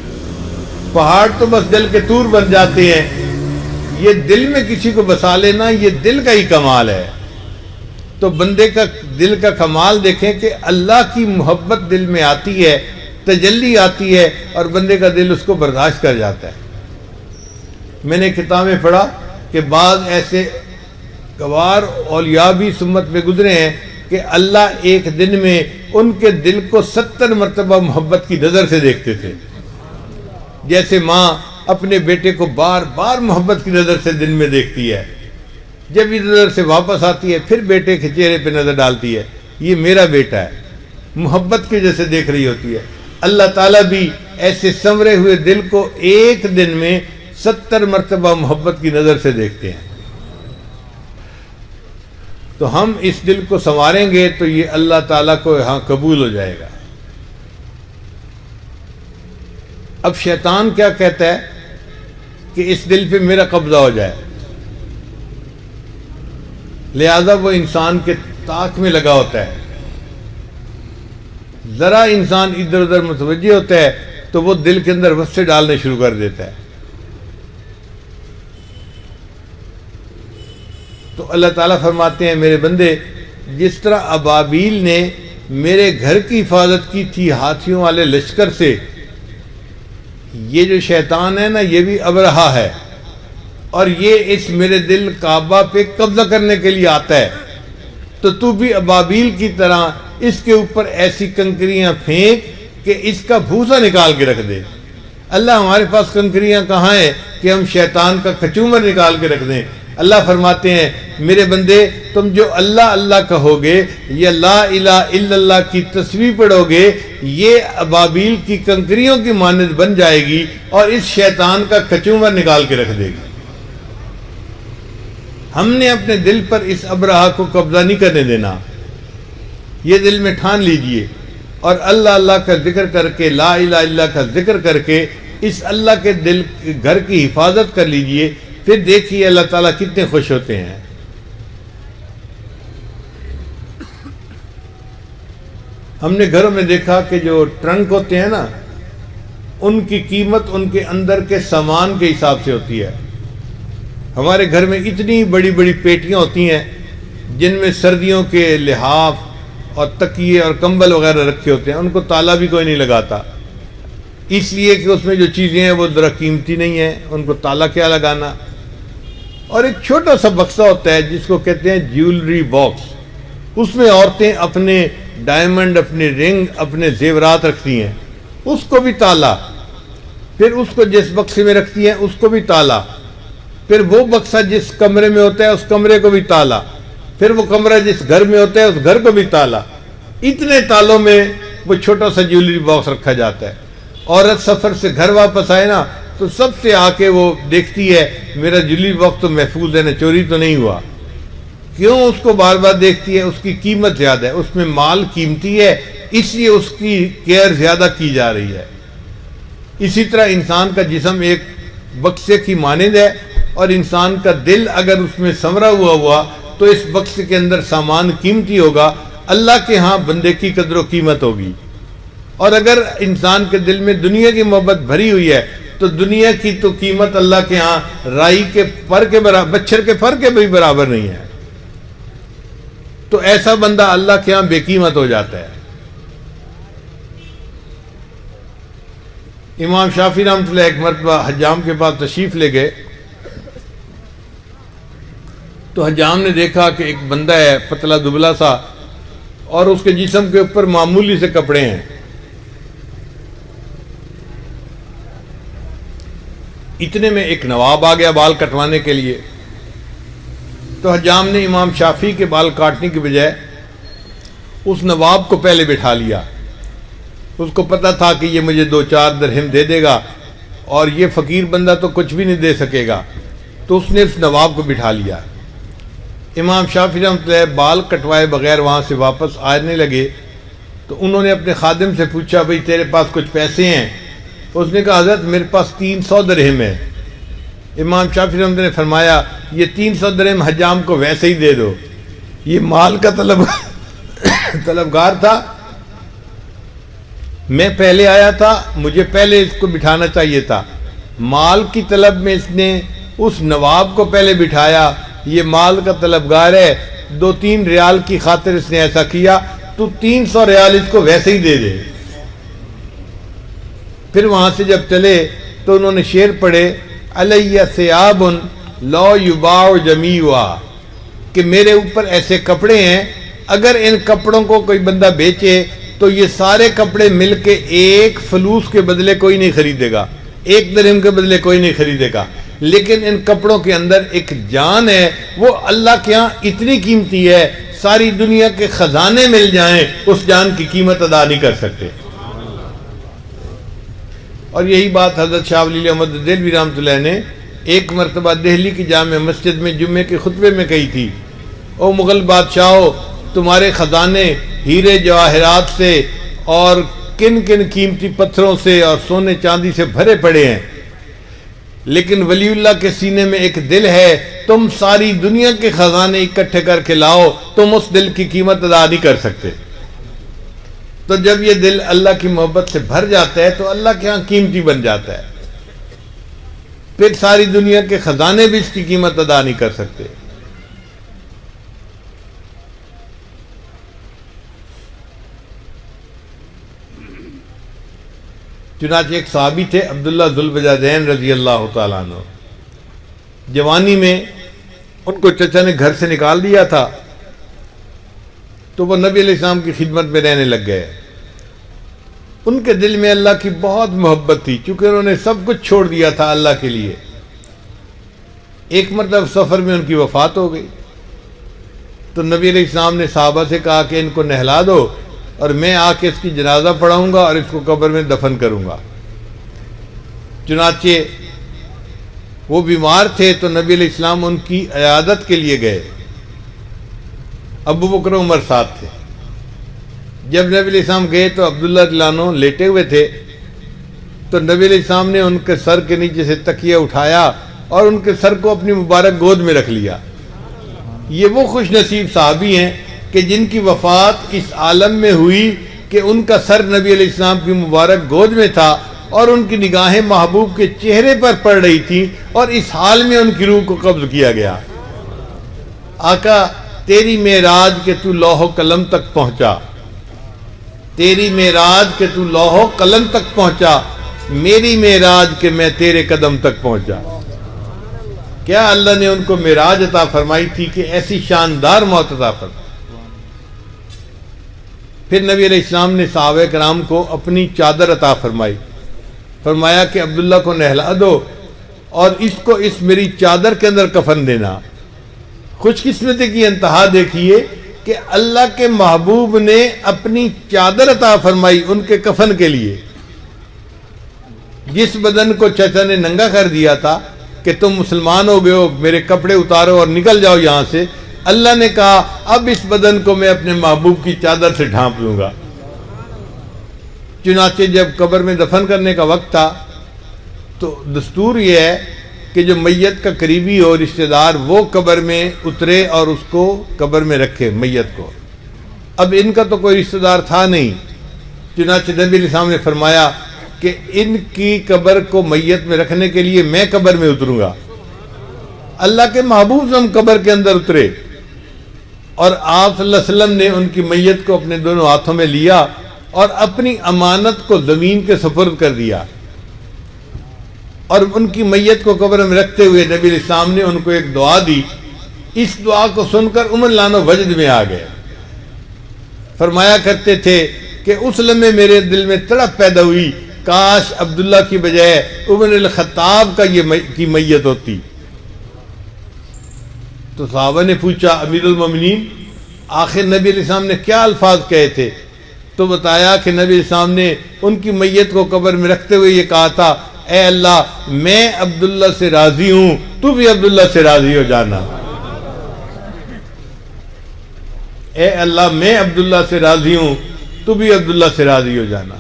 پہاڑ تو بس جل کے طور بن جاتے ہیں، یہ دل میں کسی کو بسا لینا یہ دل کا ہی کمال ہے. تو بندے کا دل کا کمال دیکھیں کہ اللہ کی محبت دل میں آتی ہے، تجلی آتی ہے اور بندے کا دل اس کو برداشت کر جاتا ہے. میں نے کتاب میں پڑھا کہ بعض ایسے گوار اولیاء بھی سمت میں گزرے ہیں کہ اللہ ایک دن میں ان کے دل کو 70 مرتبہ محبت کی نظر سے دیکھتے تھے. جیسے ماں اپنے بیٹے کو بار بار محبت کی نظر سے دن میں دیکھتی ہے، جب یہ نظر سے واپس آتی ہے پھر بیٹے کے چہرے پہ نظر ڈالتی ہے، یہ میرا بیٹا ہے، محبت کی جیسے دیکھ رہی ہوتی ہے. اللہ تعالیٰ بھی ایسے سنورے ہوئے دل کو ایک دن میں 70 مرتبہ محبت کی نظر سے دیکھتے ہیں. تو ہم اس دل کو سنواریں گے تو یہ اللہ تعالیٰ کو یہاں قبول ہو جائے گا. اب شیطان کیا کہتا ہے کہ اس دل پہ میرا قبضہ ہو جائے، لہذا وہ انسان کے طاق میں لگا ہوتا ہے ذرا انسان ادھر ادھر متوجہ ہوتا ہے تو وہ دل کے اندر وسوسے ڈالنے شروع کر دیتا ہے۔ تو اللہ تعالیٰ فرماتے ہیں میرے بندے، جس طرح ابابیل نے میرے گھر کی حفاظت کی تھی ہاتھیوں والے لشکر سے، یہ جو شیطان ہے نا یہ بھی ابرہا ہے، اور یہ اس میرے دل کعبہ پہ قبضہ کرنے کے لیے آتا ہے، تو بھی ابابیل کی طرح اس کے اوپر ایسی کنکریاں پھینک کہ اس کا بھوسا نکال کے رکھ دے۔ اللہ ہمارے پاس کنکریاں کہاں ہیں کہ ہم شیطان کا کچومر نکال کے رکھ دیں؟ اللہ فرماتے ہیں میرے بندے، تم جو اللہ اللہ کہو گے یا لا الہ الا اللہ کی تسبیح پڑھو گے، یہ ابابیل کی کنکریوں کی مانند بن جائے گی اور اس شیطان کا کچومر نکال کے رکھ دے گی۔ ہم نے اپنے دل پر اس ابرہا کو قبضہ نہیں کرنے دینا، یہ دل میں ٹھان لیجئے، اور اللہ اللہ کا ذکر کر کے، لا الہ الا اللہ کا ذکر کر کے اس اللہ کے دل گھر کی حفاظت کر لیجئے، پھر دیکھیے اللہ تعالیٰ کتنے خوش ہوتے ہیں۔ ہم نے گھروں میں دیکھا کہ جو ٹرنک ہوتے ہیں نا، ان کی قیمت ان کے اندر کے سامان کے حساب سے ہوتی ہے۔ ہمارے گھر میں اتنی بڑی بڑی پیٹیاں ہوتی ہیں جن میں سردیوں کے لحاف اور تکیے اور کمبل وغیرہ رکھے ہوتے ہیں، ان کو تالا بھی کوئی نہیں لگاتا، اس لیے کہ اس میں جو چیزیں ہیں وہ ذرا قیمتی نہیں ہیں، ان کو تالا کیا لگانا۔ اور ایک چھوٹا سا بکسہ ہوتا ہے جس کو کہتے ہیں جیولری باکس، اس میں عورتیں اپنے ڈائمنڈ، اپنے رنگ، اپنے زیورات رکھتی ہیں، اس کو بھی تالا، پھر اس کو جس بکسے میں رکھتی ہیں اس کو بھی تالا، پھر وہ بکسہ جس کمرے میں ہوتا ہے اس کمرے کو بھی تالا، پھر وہ کمرہ جس گھر میں ہوتا ہے اس گھر کو بھی تالا۔ اتنے تالوں میں وہ چھوٹا سا جیولری باکس رکھا جاتا ہے۔ عورت سفر سے گھر واپس آئے نا تو سب سے آ کے وہ دیکھتی ہے میرا جیولری باکس تو محفوظ ہے نا، چوری تو نہیں ہوا۔ کیوں اس کو بار بار دیکھتی ہے؟ اس کی قیمت زیادہ ہے، اس میں مال قیمتی ہے، اس لیے اس کی کیئر زیادہ کی جا رہی ہے۔ اسی طرح انسان کا جسم ایک بکسے کی مانند ہے، اور انسان کا دل اگر اس میں سنورا ہوا تو اس بکسے کے اندر سامان قیمتی ہوگا، اللہ کے ہاں بندے کی قدر و قیمت ہوگی۔ اور اگر انسان کے دل میں دنیا کی محبت بھری ہوئی ہے تو دنیا کی تو قیمت اللہ کے ہاں رائی کے پر کے برابر، بچھر کے پر کے بھی برابر نہیں ہے، تو ایسا بندہ اللہ کے ہاں بے قیمت ہو جاتا ہے۔ امام شافعی رحمۃ اللہ ایک مرتبہ حجام کے پاس تشریف لے گئے تو حجام نے دیکھا کہ ایک بندہ ہے پتلا دبلا سا، اور اس کے جسم کے اوپر معمولی سے کپڑے ہیں۔ اتنے میں ایک نواب آ گیا بال کٹوانے کے لیے، تو حجام نے امام شافعی کے بال کاٹنے کی بجائے اس نواب کو پہلے بٹھا لیا۔ اس کو پتہ تھا کہ یہ مجھے 2-4 درہم دے دے گا اور یہ فقیر بندہ تو کچھ بھی نہیں دے سکے گا، تو اس نے اس نواب کو بٹھا لیا۔ امام شافعی رحمۃ اللہ بال کٹوائے بغیر وہاں سے واپس آنے لگے تو انہوں نے اپنے خادم سے پوچھا بھئی تیرے پاس کچھ پیسے ہیں؟ اس نے کہا حضرت میرے پاس 300 درہم ہے۔ امام شافعی رحمۃ اللہ نے فرمایا یہ 300 درہم حجام کو ویسے ہی دے دو، یہ مال کا طلبگار تھا، میں پہلے آیا تھا، مجھے پہلے اس کو بٹھانا چاہیے تھا، مال کی طلب میں اس نے اس نواب کو پہلے بٹھایا، یہ مال کا طلبگار ہے، 2-3 ریال کی خاطر اس نے ایسا کیا، تو 300 ریال اس کو ویسے ہی دے دے۔ پھر وہاں سے جب چلے تو انہوں نے شعر پڑھے علیہ ثیاب لا یباع جمیعا، کہ میرے اوپر ایسے کپڑے ہیں اگر ان کپڑوں کو کوئی بندہ بیچے تو یہ سارے کپڑے مل کے ایک فلوس کے بدلے کوئی نہیں خریدے گا، 1 درہم کے بدلے کوئی نہیں خریدے گا، لیکن ان کپڑوں کے اندر ایک جان ہے، وہ اللہ کے ہاں اتنی قیمتی ہے، ساری دنیا کے خزانے مل جائیں اس جان کی قیمت ادا نہیں کر سکتے۔ اور یہی بات حضرت شاہ ولی احمد دہلوی رحمۃ اللہ نے ایک مرتبہ دہلی کی جامع مسجد میں جمعے کے خطبے میں کہی تھی، او مغل بادشاہو، تمہارے خزانے ہیرے جواہرات سے اور کن کن قیمتی پتھروں سے اور سونے چاندی سے بھرے پڑے ہیں، لیکن ولی اللہ کے سینے میں ایک دل ہے، تم ساری دنیا کے خزانے اکٹھے کر کے لاؤ، تم اس دل کی قیمت ادا نہیں کر سکتے۔ تو جب یہ دل اللہ کی محبت سے بھر جاتا ہے تو اللہ کے ہاں قیمتی بن جاتا ہے، پھر ساری دنیا کے خزانے بھی اس کی قیمت ادا نہیں کر سکتے۔ چنانچہ ایک صحابی تھے عبداللہ ذوالبجادین رضی اللہ تعالیٰ عنہ، جوانی میں ان کو چچا نے گھر سے نکال دیا تھا تو وہ نبی علیہ السلام کی خدمت میں رہنے لگ گئے۔ ان کے دل میں اللہ کی بہت محبت تھی، چونکہ انہوں نے سب کچھ چھوڑ دیا تھا اللہ کے لیے۔ ایک مرتبہ سفر میں ان کی وفات ہو گئی تو نبی علیہ السلام نے صحابہ سے کہا کہ ان کو نہلا دو اور میں آ کے اس کی جنازہ پڑھاؤں گا اور اس کو قبر میں دفن کروں گا۔ چنانچہ وہ بیمار تھے تو نبی علیہ السلام ان کی عیادت کے لیے گئے، ابو بکر و عمر ساتھ تھے۔ جب نبی علیہ السلام گئے تو عبداللہ رضی اللہ عنہ لیٹے ہوئے تھے، تو نبی علیہ السلام نے ان کے سر کے نیچے سے تکیہ اٹھایا اور ان کے سر کو اپنی مبارک گود میں رکھ لیا۔ یہ وہ خوش نصیب صحابی ہیں کہ جن کی وفات اس عالم میں ہوئی کہ ان کا سر نبی علیہ السلام کی مبارک گود میں تھا اور ان کی نگاہیں محبوب کے چہرے پر پڑ رہی تھیں، اور اس حال میں ان کی روح کو قبض کیا گیا۔ آقا تیری معراج کہ تو لوح و قلم تک پہنچا، تیری معراج کہ تو لوح و قلم تک پہنچا، میری معراج کہ میں تیرے قدم تک پہنچا۔ کیا اللہ نے ان کو معراج عطا فرمائی تھی کہ ایسی شاندار موت عطا فرمائی۔ پھر نبی علیہ السلام نے صحابہ کرام کو اپنی چادر عطا فرمائی، فرمایا کہ عبداللہ کو نہلا دو اور اس کو اس میری چادر کے اندر کفن دینا۔ خوش قسمتی کی انتہا دیکھیے کہ اللہ کے محبوب نے اپنی چادر عطا فرمائی ان کے کفن کے لیے۔ جس بدن کو چچا نے ننگا کر دیا تھا کہ تم مسلمان ہو گئے ہو، میرے کپڑے اتارو اور نکل جاؤ یہاں سے، اللہ نے کہا اب اس بدن کو میں اپنے محبوب کی چادر سے ڈھانپ لوں گا۔ چنانچہ جب قبر میں دفن کرنے کا وقت تھا تو دستور یہ ہے کہ جو میت کا قریبی ہو رشتہ دار وہ قبر میں اترے اور اس کو قبر میں رکھے میت کو۔ اب ان کا تو کوئی رشتہ دار تھا نہیں، چنانچہ نبی علیہ السلام نے فرمایا کہ ان کی قبر کو میت میں رکھنے کے لیے میں قبر میں اتروں گا۔ اللہ کے محبوب ہم قبر کے اندر اترے اور آپ صلی اللہ علیہ وسلم نے ان کی میت کو اپنے دونوں ہاتھوں میں لیا اور اپنی امانت کو زمین کے سپرد کر دیا، اور ان کی میت کو قبر میں رکھتے ہوئے نبی علیہ السلام نے ان کو ایک دعا دی۔ اس دعا کو سن کر عمر لانو وجد میں آ گئے۔ فرمایا کرتے تھے کہ اس لمحے میرے دل میں تڑپ پیدا ہوئی، کاش عبداللہ کی بجائے عمر الخطاب کا کی میت ہوتی۔ تو صحابہ نے پوچھا امیر المومنین آخر نبی علیہ السلام نے کیا الفاظ کہے تھے؟ تو بتایا کہ نبی علیہ السلام نے ان کی میت کو قبر میں رکھتے ہوئے یہ کہا تھا، اے اللہ میں عبداللہ سے راضی ہوں، تو بھی عبداللہ سے راضی ہو جانا۔ اے اللہ میں عبداللہ سے راضی ہوں، تو بھی عبداللہ سے راضی ہو جانا۔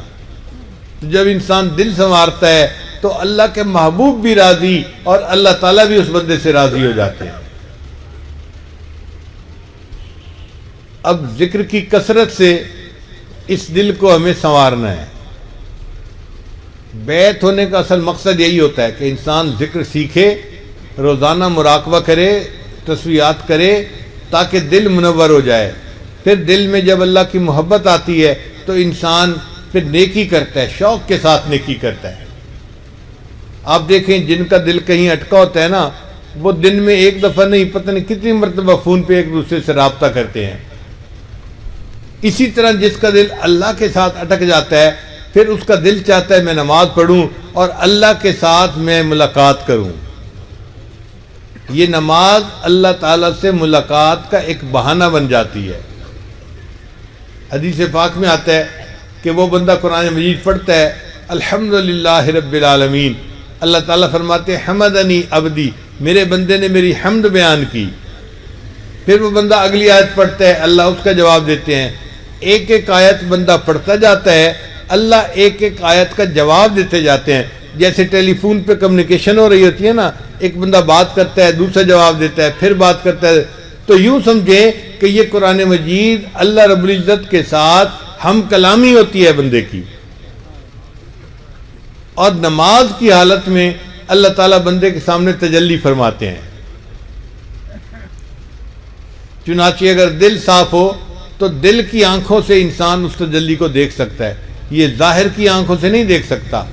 تو جب انسان دل سنوارتا ہے تو اللہ کے محبوب بھی راضی اور اللہ تعالیٰ بھی اس بندے سے راضی ہو جاتے ہیں۔ اب ذکر کی کثرت سے اس دل کو ہمیں سنوارنا ہے۔ بیت ہونے کا اصل مقصد یہی ہوتا ہے کہ انسان ذکر سیکھے، روزانہ مراقبہ کرے، تسبیحات کرے تاکہ دل منور ہو جائے۔ پھر دل میں جب اللہ کی محبت آتی ہے تو انسان پھر نیکی کرتا ہے، شوق کے ساتھ نیکی کرتا ہے۔ آپ دیکھیں جن کا دل کہیں اٹکا ہوتا ہے نا، وہ دن میں ایک دفعہ نہیں پتہ نہیں کتنی مرتبہ فون پہ ایک دوسرے سے رابطہ کرتے ہیں۔ اسی طرح جس کا دل اللہ کے ساتھ اٹک جاتا ہے پھر اس کا دل چاہتا ہے میں نماز پڑھوں اور اللہ کے ساتھ میں ملاقات کروں۔ یہ نماز اللہ تعالیٰ سے ملاقات کا ایک بہانہ بن جاتی ہے۔ حدیث پاک میں آتا ہے کہ وہ بندہ قرآن مجید پڑھتا ہے الحمدللہ رب العالمین، اللہ تعالیٰ فرماتے حمدنی عبدی، میرے بندے نے میری حمد بیان کی۔ پھر وہ بندہ اگلی آیت پڑھتا ہے، اللہ اس کا جواب دیتے ہیں۔ ایک ایک آیت بندہ پڑھتا جاتا ہے، اللہ ایک ایک آیت کا جواب دیتے جاتے ہیں۔ جیسے ٹیلی فون پہ کمیونیکیشن ہو رہی ہوتی ہے نا، ایک بندہ بات کرتا ہے دوسرا جواب دیتا ہے پھر بات کرتا ہے، تو یوں سمجھیں کہ یہ قرآن مجید اللہ رب العزت کے ساتھ ہم کلامی ہوتی ہے بندے کی، اور نماز کی حالت میں اللہ تعالیٰ بندے کے سامنے تجلی فرماتے ہیں۔ چنانچہ اگر دل صاف ہو تو دل کی آنکھوں سے انسان اس تجلی کو دیکھ سکتا ہے، یہ ظاہر کی آنکھوں سے نہیں دیکھ سکتا،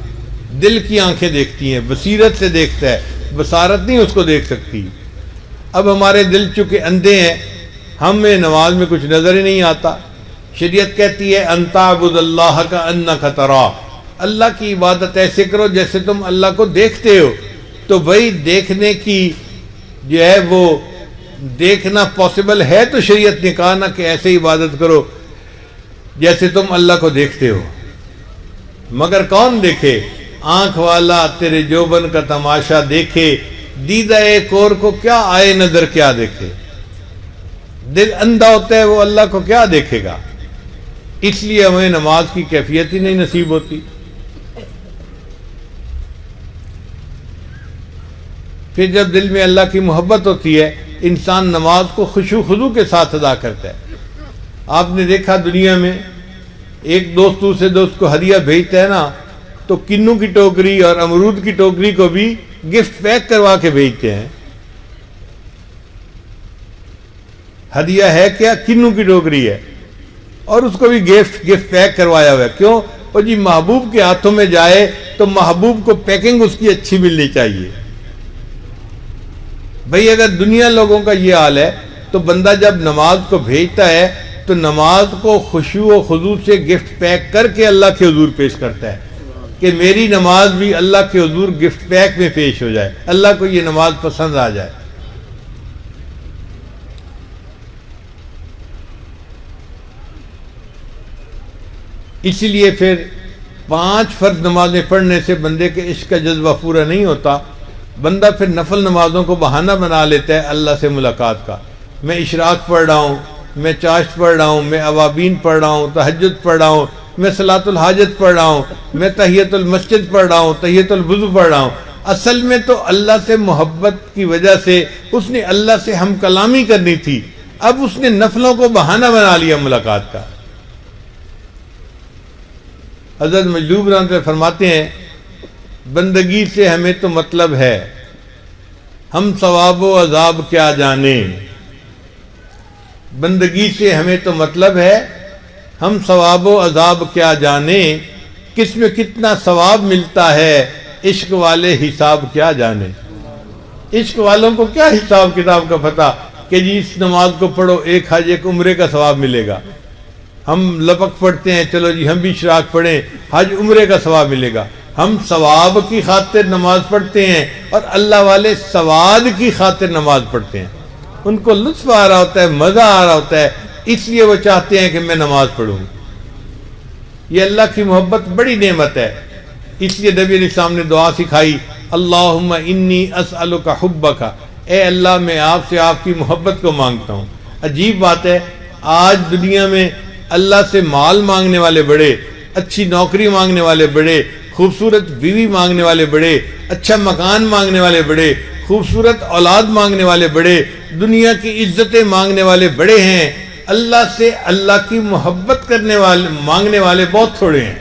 دل کی آنکھیں دیکھتی ہیں، بصیرت سے دیکھتا ہے، بصارت نہیں اس کو دیکھ سکتی۔ اب ہمارے دل چونکہ اندھے ہیں، ہمیں نماز میں کچھ نظر ہی نہیں آتا۔ شریعت کہتی ہے ان تعبد اللہ کأنک تراہ، اللہ کی عبادت ایسے کرو جیسے تم اللہ کو دیکھتے ہو۔ تو بھائی دیکھنے کی جو ہے وہ دیکھنا پاسبل ہے، تو شریعت نے کہا نا کہ ایسے عبادت کرو جیسے تم اللہ کو دیکھتے ہو۔ مگر کون دیکھے؟ آنکھ والا تیرے جوبن کا تماشا دیکھے، دیدہ ایک اور کو کیا آئے نظر کیا دیکھے۔ دل اندھا ہوتا ہے، وہ اللہ کو کیا دیکھے گا؟ اس لیے ہمیں نماز کی کیفیت ہی نہیں نصیب ہوتی۔ پھر جب دل میں اللہ کی محبت ہوتی ہے، انسان نماز کو خشوع خضوع کے ساتھ ادا کرتا ہے۔ آپ نے دیکھا دنیا میں ایک دوست دوسرے دوست کو ہدیہ بھیجتا ہے نا، تو کنوں کی ٹوکری اور امرود کی ٹوکری کو بھی گفٹ پیک کروا کے بھیجتے ہیں۔ ہدیہ ہے کیا؟ کنوں کی ٹوکری ہے، اور اس کو بھی گفٹ پیک کروایا ہوا ہے۔ کیوں؟ وہ جی محبوب کے ہاتھوں میں جائے تو محبوب کو پیکنگ اس کی اچھی ملنی چاہیے۔ بھئی اگر دنیا لوگوں کا یہ حال ہے تو بندہ جب نماز کو بھیجتا ہے تو نماز کو خشوع و خضوع سے گفٹ پیک کر کے اللہ کے حضور پیش کرتا ہے کہ میری نماز بھی اللہ کے حضور گفٹ پیک میں پیش ہو جائے، اللہ کو یہ نماز پسند آ جائے۔ اسی لیے پھر 5 فرض نمازیں پڑھنے سے بندے کے عشق کا جذبہ پورا نہیں ہوتا، بندہ پھر نفل نمازوں کو بہانہ بنا لیتا ہے اللہ سے ملاقات کا۔ میں اشراق پڑھ رہا ہوں، میں چاشت پڑھ رہا ہوں، میں اوابین پڑھ رہا ہوں، تہجد پڑھ رہا ہوں، میں صلاۃ الحاجت پڑھ رہا ہوں، میں تحیۃ المسجد پڑھ رہا ہوں، تحیۃ الوضو پڑھ رہا ہوں۔ اصل میں تو اللہ سے محبت کی وجہ سے اس نے اللہ سے ہم کلامی کرنی تھی، اب اس نے نفلوں کو بہانہ بنا لیا ملاقات کا۔ حضرت مجذوب رحمۃ اللہ فرماتے ہیں بندگی سے ہمیں تو مطلب ہے، ہم ثواب و عذاب کیا جانیں۔ بندگی سے ہمیں تو مطلب ہے، ہم ثواب و عذاب کیا جانیں، کس میں کتنا ثواب ملتا ہے، عشق والے حساب کیا جانے۔ عشق والوں کو کیا حساب کتاب کا پتہ کہ جی اس نماز کو پڑھو ایک حج ایک عمرے کا ثواب ملے گا۔ ہم لپک پڑھتے ہیں، چلو جی ہم بھی اشراق پڑھیں، حج عمرے کا ثواب ملے گا۔ ہم ثواب کی خاطر نماز پڑھتے ہیں اور اللہ والے سواد کی خاطر نماز پڑھتے ہیں۔ ان کو لطف آ رہا ہوتا ہے، مزہ آ رہا ہوتا ہے، اس لیے وہ چاہتے ہیں کہ میں نماز پڑھوں۔ یہ اللہ کی محبت بڑی نعمت ہے، اس لیے نبی علیہ السلام نے دعا سکھائی، اللہم انی اسألک حبک، اے اللہ میں آپ سے آپ کی محبت کو مانگتا ہوں۔ عجیب بات ہے، آج دنیا میں اللہ سے مال مانگنے والے بڑے، اچھی نوکری مانگنے والے بڑے، خوبصورت بیوی مانگنے والے بڑے، اچھا مکان مانگنے والے بڑے، خوبصورت اولاد مانگنے والے بڑے، دنیا کی عزتیں مانگنے والے بڑے ہیں، اللہ سے اللہ کی محبت کرنے والے مانگنے والے بہت تھوڑے ہیں۔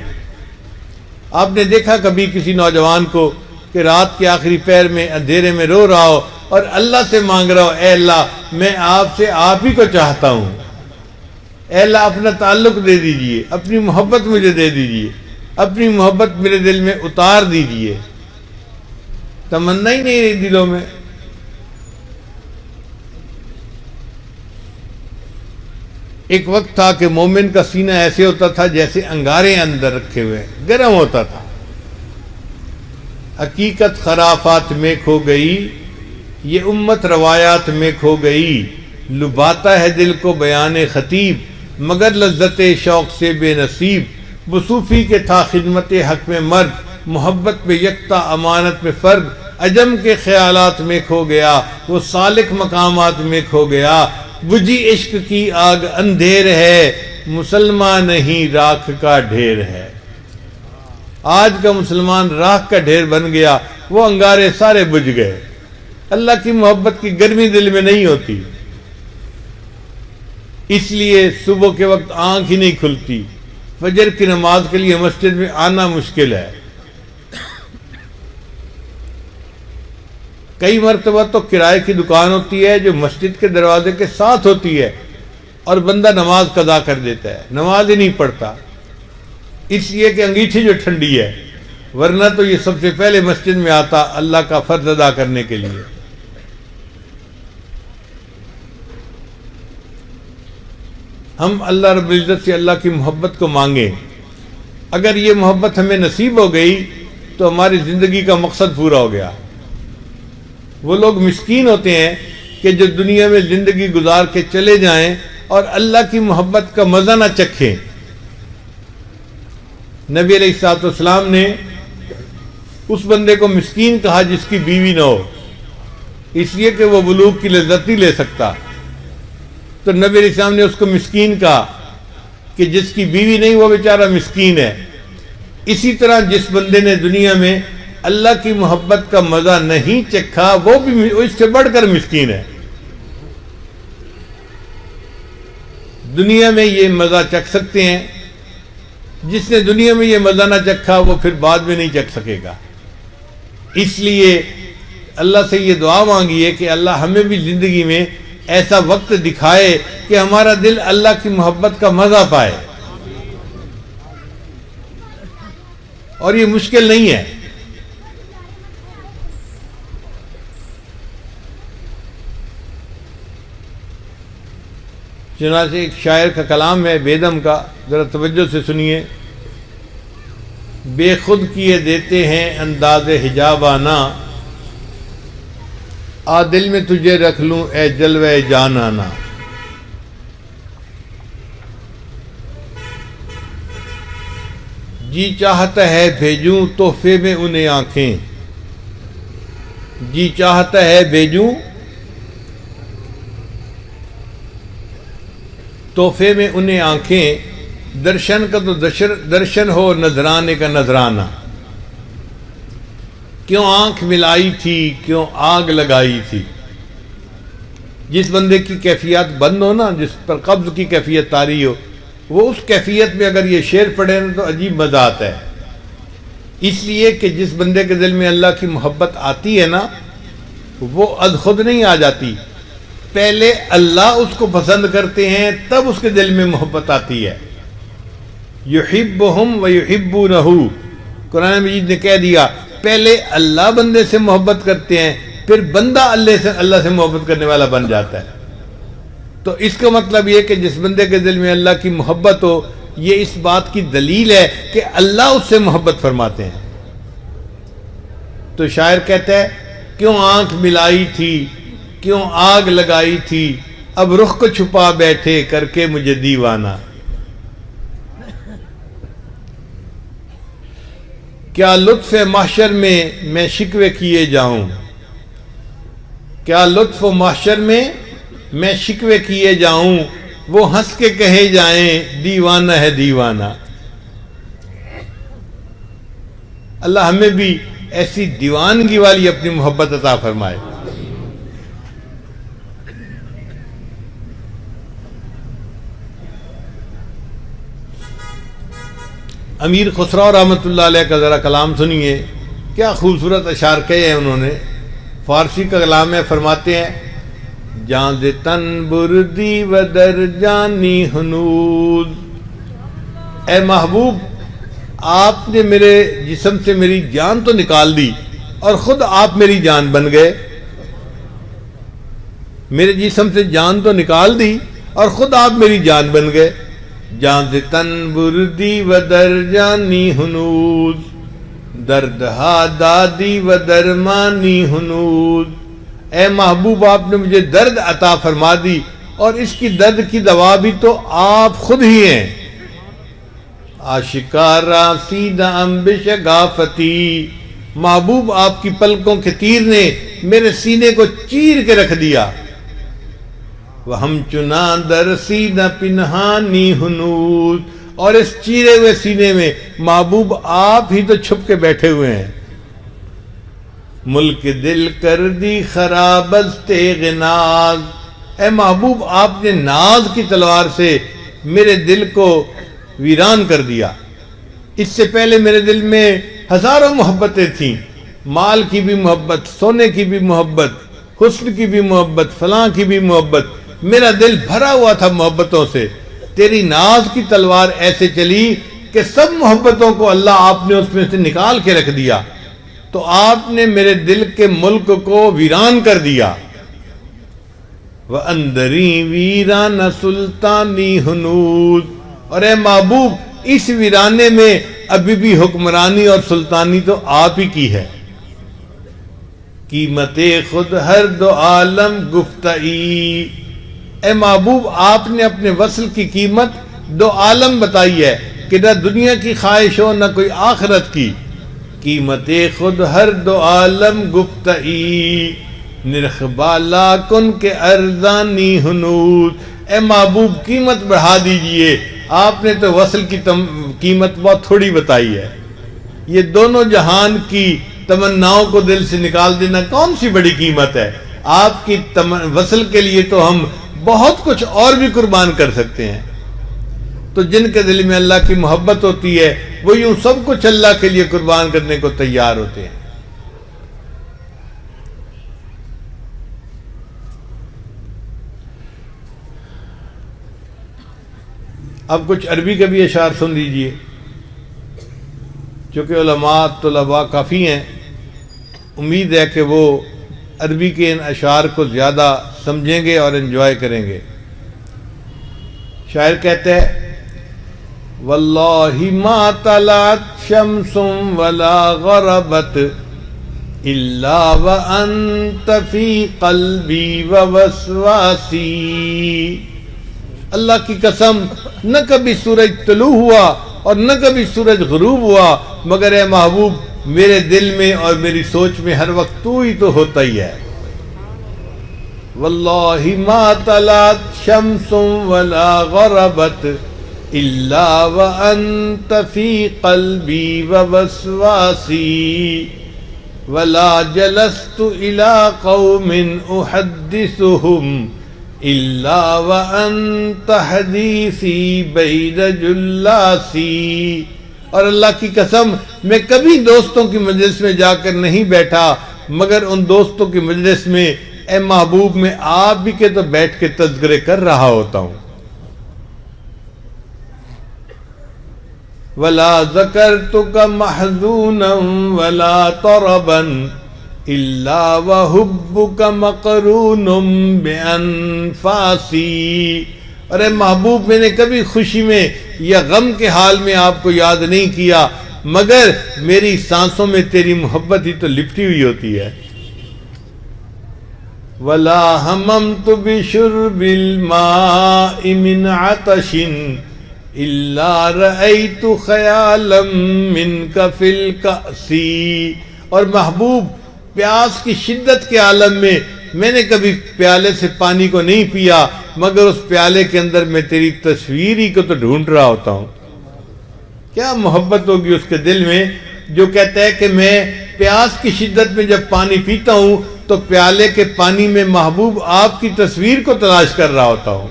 آپ نے دیکھا کبھی کسی نوجوان کو کہ رات کے آخری پہر میں اندھیرے میں رو رہا ہو اور اللہ سے مانگ رہا ہو، اے اللہ میں آپ سے آپ ہی کو چاہتا ہوں، اے اللہ اپنا تعلق دے دیجئے، اپنی محبت مجھے دے دیجئے، اپنی محبت میرے دل میں اتار دیجئے۔ تمنا ہی نہیں رہی دلوں میں۔ ایک وقت تھا کہ مومن کا سینہ ایسے ہوتا تھا جیسے انگارے اندر رکھے ہوئے، گرم ہوتا تھا۔ حقیقت خرافات میں کھو گئی، یہ امت روایات میں کھو گئی، لباتا ہے دل کو بیان خطیب، مگر لذت شوق سے بے نصیب۔ وہ صوفی کے تھا خدمت حق میں مرد، محبت میں یکتا امانت میں فرد، عجم کے خیالات میں کھو گیا، وہ سالک مقامات میں کھو گیا۔ بجھی عشق کی آگ اندھیر ہے، مسلمان نہیں راکھ کا ڈھیر ہے۔ آج کا مسلمان راکھ کا ڈھیر بن گیا، وہ انگارے سارے بجھ گئے۔ اللہ کی محبت کی گرمی دل میں نہیں ہوتی، اس لیے صبح کے وقت آنکھ ہی نہیں کھلتی، فجر کی نماز کے لیے مسجد میں آنا مشکل ہے. کئی مرتبہ تو کرائے کی دکان ہوتی ہے جو مسجد کے دروازے کے ساتھ ہوتی ہے اور بندہ نماز قضا کر دیتا ہے, نماز ہی نہیں پڑھتا, اس لیے کہ انگیٹھی جو ٹھنڈی ہے, ورنہ تو یہ سب سے پہلے مسجد میں آتا اللہ کا فرض ادا کرنے کے لیے. ہم اللہ رب العزت سے اللہ کی محبت کو مانگیں. اگر یہ محبت ہمیں نصیب ہو گئی تو ہماری زندگی کا مقصد پورا ہو گیا. وہ لوگ مسکین ہوتے ہیں کہ جو دنیا میں زندگی گزار کے چلے جائیں اور اللہ کی محبت کا مزہ نہ چکھیں. نبی علیہ الصلوۃ والسلام نے اس بندے کو مسکین کہا جس کی بیوی نہ ہو, اس لیے کہ وہ بلوغ کی لذت نہیں لے سکتا. تو نبی علیہ السلام نے اس کو مسکین کہا کہ جس کی بیوی نہیں وہ بیچارہ مسکین ہے. اسی طرح جس بندے نے دنیا میں اللہ کی محبت کا مزہ نہیں چکھا وہ بھی اس سے بڑھ کر مسکین ہے. دنیا میں یہ مزہ چکھ سکتے ہیں, جس نے دنیا میں یہ مزہ نہ چکھا وہ پھر بعد میں نہیں چکھ سکے گا. اس لیے اللہ سے یہ دعا مانگیے کہ اللہ ہمیں بھی زندگی میں ایسا وقت دکھائے کہ ہمارا دل اللہ کی محبت کا مزہ پائے. اور یہ مشکل نہیں ہے. چنانچہ ایک شاعر کا کلام ہے بیدم کا, ذرا توجہ سے سنیے. بے خود کیے دیتے ہیں انداز حجابانہ, آ دل میں تجھے رکھ لوں اے جلوہ جانانا. جی چاہتا ہے بھیجوں تحفے میں انہیں آنکھیں, جی چاہتا ہے بھیجوں تحفے میں انہیں آنکھیں, درشن کا تو درشن ہو نذرانے کا نذرانہ. کیوں آنکھ ملائی تھی کیوں آگ لگائی تھی. جس بندے کی کیفیت بند ہو نا, جس پر قبض کی کیفیت طاری ہو, وہ اس کیفیت میں اگر یہ شعر پڑھے نا تو عجیب مزہ آتا ہے. اس لیے کہ جس بندے کے دل میں اللہ کی محبت آتی ہے نا وہ از خود نہیں آ جاتی, پہلے اللہ اس کو پسند کرتے ہیں تب اس کے دل میں محبت آتی ہے. یحبہم ویحبونہ, قرآن مجید نے کہہ دیا پہلے اللہ بندے سے محبت کرتے ہیں پھر بندہ اللہ سے محبت کرنے والا بن جاتا ہے. تو اس کا مطلب یہ کہ جس بندے کے دل میں اللہ کی محبت ہو, یہ اس بات کی دلیل ہے کہ اللہ اس سے محبت فرماتے ہیں. تو شاعر کہتا ہے کیوں آنکھ ملائی تھی کیوں آگ لگائی تھی, اب رخ کو چھپا بیٹھے کر کے مجھے دیوانہ. کیا لطف محشر میں شکوے کیے جاؤں, کیا لطف محشر میں شکوے کیے جاؤں, وہ ہنس کے کہے جائیں دیوانہ ہے دیوانہ. اللہ ہمیں بھی ایسی دیوانگی والی اپنی محبت عطا فرمائے. امیر خسرو رحمۃ اللہ علیہ کا ذرا کلام سنیے, کیا خوبصورت اشعار کہے ہیں انہوں نے. فارسی کا کلام ہے, فرماتے ہیں جان ز تن بردی و در جانی ہنود. اے محبوب آپ نے میرے جسم سے میری جان تو نکال دی اور خود آپ میری جان بن گئے. میرے جسم سے جان تو نکال دی اور خود آپ میری جان بن گئے. جان ز تن بردی و در جانی ہنود, درد ہا دادی و درمانی ہنود. اے محبوب آپ نے مجھے درد عطا فرما دی اور اس کی درد کی دوا بھی تو آپ خود ہی ہیں. آشکارا سیدہ امبش غافتی, محبوب آپ کی پلکوں کے تیر نے میرے سینے کو چیر کے رکھ دیا. وہم چنا در سیدہ پنہانی ہنود, اور اس چیرے ہوئے سینے میں محبوب آپ ہی تو چھپ کے بیٹھے ہوئے ہیں. ملک دل کر دی خراب از تیغ ناز, اے محبوب آپ نے ناز کی تلوار سے میرے دل کو ویران کر دیا۔ اس سے پہلے میرے دل میں ہزاروں محبتیں تھیں، مال کی بھی محبت، سونے کی بھی محبت، حسن کی بھی محبت، فلاں کی بھی محبت، میرا دل بھرا ہوا تھا محبتوں سے۔ تیری ناز کی تلوار ایسے چلی کہ سب محبتوں کو اللہ آپ نے اس میں سے نکال کے رکھ دیا، تو آپ نے میرے دل کے ملک کو ویران کر دیا۔ وَأَنْدَرِي وِيرَانَ سُلْطَانِي حُنُود، اور اے محبوب اس ویرانے میں ابھی بھی حکمرانی اور سلطانی تو آپ ہی کی ہے۔ قیمت خود ہر دو عالم گفتئی، اے محبوب آپ نے اپنے وصل کی قیمت دو عالم بتائی ہے کہ نہ دنیا کی خواہش ہو نہ کوئی آخرت کی۔ قیمت خود ہر دو عالم گفتئی، نرخ بالا کن کے ارزانی حنود، اے محبوب قیمت بڑھا دیجئے، آپ نے تو وصل کی قیمت بہت تھوڑی بتائی ہے۔ یہ دونوں جہان کی تمناؤں کو دل سے نکال دینا کون سی بڑی قیمت ہے؟ آپ کی وصل کے لیے تو ہم بہت کچھ اور بھی قربان کر سکتے ہیں۔ تو جن کے دل میں اللہ کی محبت ہوتی ہے وہ یوں سب کچھ اللہ کے لیے قربان کرنے کو تیار ہوتے ہیں۔ اب کچھ عربی کے بھی اشعار سن لیجئے، چونکہ علماء طلباء کافی ہیں، امید ہے کہ وہ عربی کے ان اشعار کو زیادہ سمجھیں گے اور انجوائے کریں گے۔ شاعر کہتے ہیں واللہ ما طلعت شمس ولا غربت الا وانت فی قلبی ووسواسی، اللہ کی قسم نہ کبھی سورج طلوع ہوا اور نہ کبھی سورج غروب ہوا، مگر اے محبوب میرے دل میں اور میری سوچ میں ہر وقت تو ہی تو ہوتا ہی ہے۔ واللہ ما طلعت شمس ولا غربت الا وانت فی قلبی ووسواسی، ولا جلست الى قوم احدثهم الا وانت حدیثی بین جلاسی، اور اللہ کی قسم میں کبھی دوستوں کی مجلس میں جا کر نہیں بیٹھا مگر ان دوستوں کی مجلس میں اے محبوب میں آپ بھی کے تو بیٹھ کے تذکرے کر رہا ہوتا ہوں۔ ولا ذکرتک محزونا ولا طربا الا وحبک مقرون بانفاسی، اور اے محبوب میں نے کبھی خوشی میں یا غم کے حال میں آپ کو یاد نہیں کیا مگر میری سانسوں میں تیری محبت ہی تو لپٹی ہوئی ہوتی ہے۔ ولا ہممت بشرب الماء من عطش الا رأیت خیالا منک فی الکأس، اور محبوب پیاس کی شدت کے عالم میں نے کبھی پیالے سے پانی کو نہیں پیا مگر اس پیالے کے اندر میں تیری تصویر ہی کو تو ڈھونڈ رہا ہوتا ہوں۔ کیا محبت ہوگی اس کے دل میں جو کہتا ہے کہ میں پیاس کی شدت میں جب پانی پیتا ہوں تو پیالے کے پانی میں محبوب آپ کی تصویر کو تلاش کر رہا ہوتا ہوں۔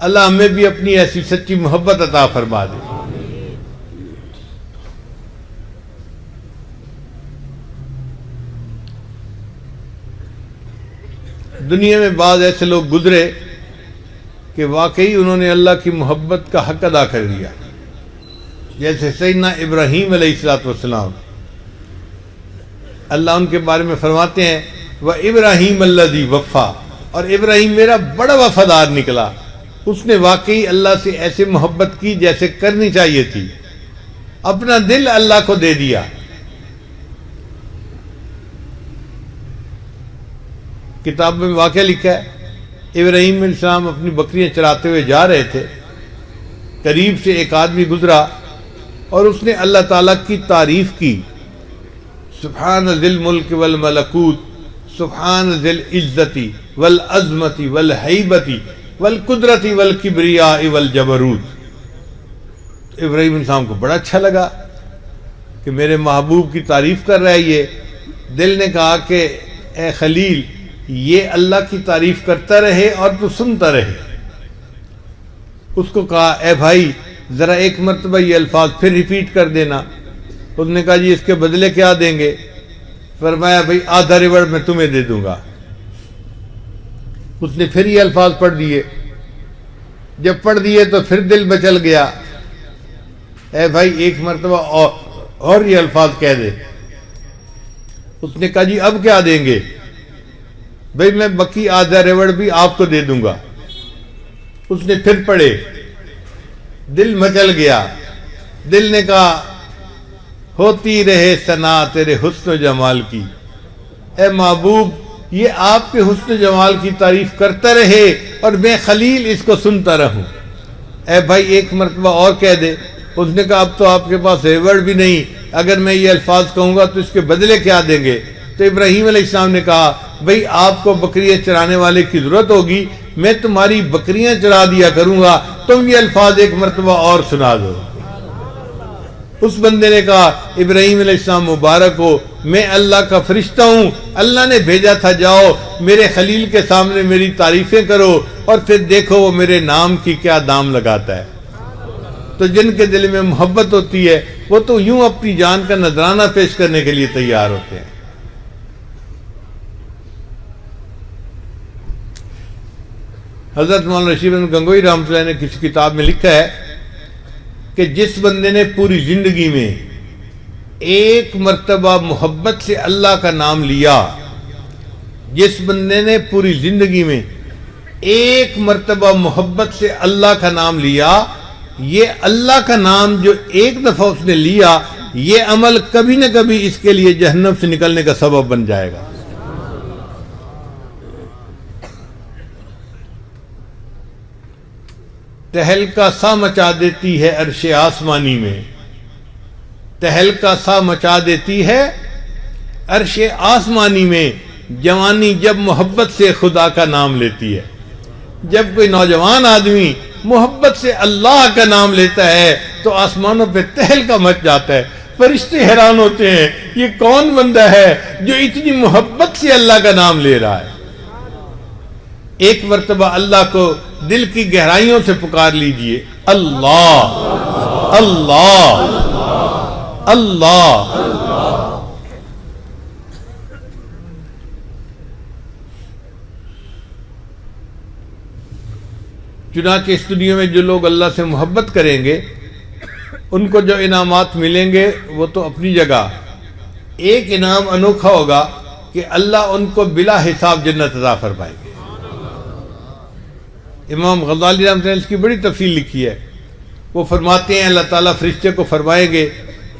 اللہ ہمیں بھی اپنی ایسی سچی محبت عطا فرما دے۔ دنیا میں بعض ایسے لوگ گزرے کہ واقعی انہوں نے اللہ کی محبت کا حق ادا کر دیا، جیسے سیدنا ابراہیم علیہ السلام۔ اللہ ان کے بارے میں فرماتے ہیں وَإِبْرَاهِيمَ الَّذِي وَفَّى، اور ابراہیم میرا بڑا وفادار نکلا، اس نے واقعی اللہ سے ایسے محبت کی جیسے کرنی چاہیے تھی، اپنا دل اللہ کو دے دیا۔ کتاب میں واقعہ لکھا ہے ابراہیم علیہ السلام اپنی بکریاں چراتے ہوئے جا رہے تھے، قریب سے ایک آدمی گزرا اور اس نے اللہ تعالیٰ کی تعریف کی، سبحان ذی الملک والملکوت، سبحان ذی العزت والعظمت والہیبت والقدرت والکبریاء والجبروت۔ ابراہیم علیہ السلام کو بڑا اچھا لگا کہ میرے محبوب کی تعریف کر رہا ہے یہ۔ دل نے کہا کہ اے خلیل یہ اللہ کی تعریف کرتا رہے اور تو سنتا رہے۔ اس کو کہا اے بھائی ذرا ایک مرتبہ یہ الفاظ پھر ریپیٹ کر دینا۔ اس نے کہا جی اس کے بدلے کیا دیں گے؟ فرمایا بھائی آدھا ریوڑ میں تمہیں دے دوں گا۔ اس نے پھر یہ الفاظ پڑھ دیے، جب پڑھ دیے تو پھر دل مچل گیا، اے بھائی ایک مرتبہ اور یہ الفاظ کہہ دے۔ اس نے کہا جی اب کیا دیں گے؟ بھائی میں بکی آدھا ریوڑ بھی آپ کو دے دوں گا۔ اس نے پھر پڑھے، دل مچل گیا، دل نے کہا ہوتی رہے ثنا تیرے حسن و جمال کی، اے محبوب یہ آپ کے حسن و جمال کی تعریف کرتا رہے اور میں خلیل اس کو سنتا رہوں۔ اے بھائی ایک مرتبہ اور کہہ دے۔ اس نے کہا اب تو آپ کے پاس ریوڑ بھی نہیں، اگر میں یہ الفاظ کہوں گا تو اس کے بدلے کیا دیں گے؟ تو ابراہیم علیہ السلام نے کہا بھائی آپ کو بکریاں چرانے والے کی ضرورت ہوگی، میں تمہاری بکریاں چرا دیا کروں گا، تم یہ الفاظ ایک مرتبہ اور سنا دو۔ اس بندے نے کہا ابراہیم علیہ السلام مبارک ہو، میں اللہ کا فرشتہ ہوں، اللہ نے بھیجا تھا جاؤ میرے خلیل کے سامنے میری تعریفیں کرو اور پھر دیکھو وہ میرے نام کی کیا دام لگاتا ہے۔ تو جن کے دل میں محبت ہوتی ہے وہ تو یوں اپنی جان کا نذرانہ پیش کرنے کے لیے تیار ہوتے ہیں۔ حضرت مولانا رشید احمد گنگوئی رحمۃ اللہ نے کسی کتاب میں لکھا ہے کہ جس بندے نے پوری زندگی میں ایک مرتبہ محبت سے اللہ کا نام لیا، جس بندے نے پوری زندگی میں ایک مرتبہ محبت سے اللہ کا نام لیا، یہ اللہ کا نام جو ایک دفعہ اس نے لیا، یہ عمل کبھی نہ کبھی اس کے لیے جہنم سے نکلنے کا سبب بن جائے گا۔ تہلکا سا مچا دیتی ہے عرش آسمانی میں، تہلکا سا مچا دیتی ہے عرش آسمانی میں، جوانی جب محبت سے خدا کا نام لیتی ہے۔ جب کوئی نوجوان آدمی محبت سے اللہ کا نام لیتا ہے تو آسمانوں پہ تہلکا مچ جاتا ہے، فرشتے حیران ہوتے ہیں یہ کون بندہ ہے جو اتنی محبت سے اللہ کا نام لے رہا ہے۔ ایک مرتبہ اللہ کو دل کی گہرائیوں سے پکار لیجئے، اللہ اللہ اللہ۔ چنانچہ اس دنیا میں جو لوگ اللہ سے محبت کریں گے ان کو جو انعامات ملیں گے وہ تو اپنی جگہ، ایک انعام انوکھا ہوگا کہ اللہ ان کو بلا حساب جنت عطا فرمائے گے۔ امام غزالی رحمۃ اللہ نے اس کی بڑی تفصیل لکھی ہے، وہ فرماتے ہیں اللہ تعالیٰ فرشتے کو فرمائیں گے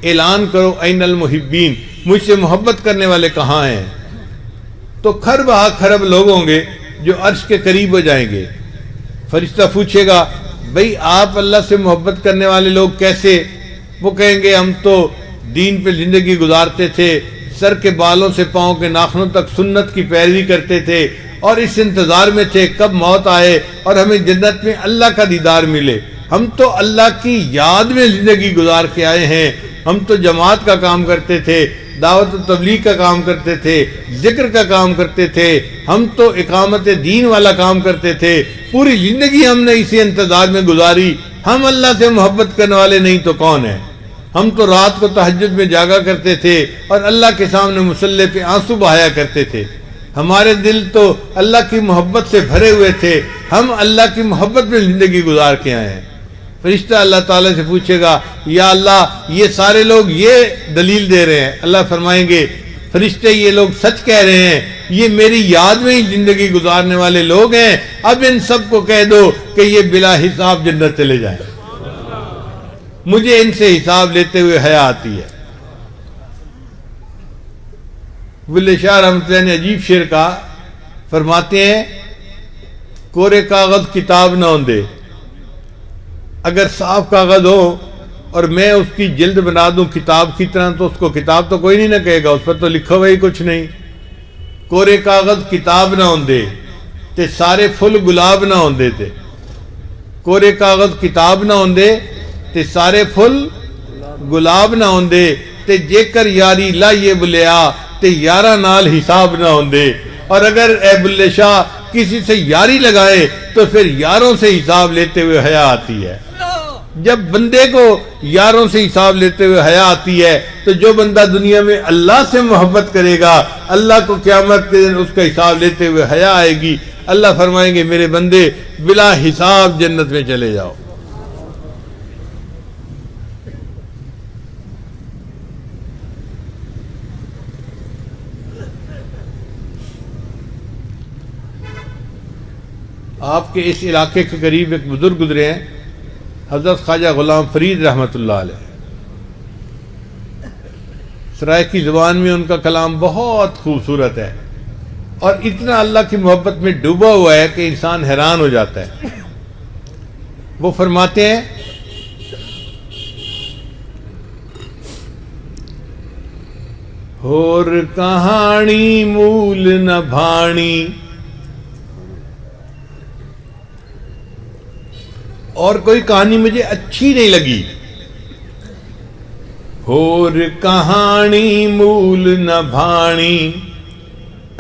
اعلان کرو این المحبین، مجھ سے محبت کرنے والے کہاں ہیں؟ تو کھرب ہا کھرب لوگ ہوں گے جو عرش کے قریب ہو جائیں گے۔ فرشتہ پوچھے گا بھئی آپ اللہ سے محبت کرنے والے لوگ کیسے؟ وہ کہیں گے ہم تو دین پہ زندگی گزارتے تھے، سر کے بالوں سے پاؤں کے ناخنوں تک سنت کی پیروی کرتے تھے اور اس انتظار میں تھے کب موت آئے اور ہمیں جنت میں اللہ کا دیدار ملے۔ ہم تو اللہ کی یاد میں زندگی گزار کے آئے ہیں، ہم تو جماعت کا کام کرتے تھے، دعوت و تبلیغ کا کام کرتے تھے، ذکر کا کام کرتے تھے، ہم تو اقامت دین والا کام کرتے تھے، پوری زندگی ہم نے اسی انتظار میں گزاری، ہم اللہ سے محبت کرنے والے نہیں تو کون ہے؟ ہم تو رات کو تہجد میں جاگا کرتے تھے اور اللہ کے سامنے مصلی پہ آنسو بہایا کرتے تھے، ہمارے دل تو اللہ کی محبت سے بھرے ہوئے تھے، ہم اللہ کی محبت میں زندگی گزار کے آئے ہیں۔ فرشتہ اللہ تعالیٰ سے پوچھے گا یا اللہ یہ سارے لوگ یہ دلیل دے رہے ہیں، اللہ فرمائیں گے فرشتے یہ لوگ سچ کہہ رہے ہیں، یہ میری یاد میں ہی زندگی گزارنے والے لوگ ہیں، اب ان سب کو کہہ دو کہ یہ بلا حساب جنت چلے جائیں، مجھے ان سے حساب لیتے ہوئے حیا آتی ہے۔ بلے شاہ رحمۃ اللہ نے عجیب شعر کہا، فرماتے ہیں کورے کاغذ کتاب نہ ہوندے، اگر صاف کاغذ ہو اور میں اس کی جلد بنا دوں کتاب کی طرح تو اس کو کتاب تو کوئی نہیں نہ کہے گا، اس پر تو لکھا ہوا ہی کچھ نہیں۔ کورے کاغذ کتاب نہ ہوندے تے سارے پھل گلاب نہ ہوندے تے، کورے کاغذ کتاب نہ ہوندے تے سارے پھل گلاب نہ ہوندے تے جے کر یاری لائیے بلیا تے یارہ نال حساب نہ ہوندے۔ اور اگر اے بلے شاہ کسی سے یاری لگائے تو پھر یاروں سے حساب لیتے ہوئے حیا آتی ہے۔ جب بندے کو یاروں سے حساب لیتے ہوئے حیا آتی ہے تو جو بندہ دنیا میں اللہ سے محبت کرے گا، اللہ کو قیامت کے دن اس کا حساب لیتے ہوئے حیا آئے گی۔ اللہ فرمائیں گے میرے بندے بلا حساب جنت میں چلے جاؤ۔ آپ کے اس علاقے کے قریب ایک بزرگ گزرے ہیں، حضرت خواجہ غلام فرید رحمۃ اللہ علیہ۔ سرائیکی زبان میں ان کا کلام بہت خوبصورت ہے اور اتنا اللہ کی محبت میں ڈوبا ہوا ہے کہ انسان حیران ہو جاتا ہے۔ وہ فرماتے ہیں اور کہانی مول نہ بھانی، اور کوئی کہانی مجھے اچھی نہیں لگی، اور کہانی مول نہ بھانی،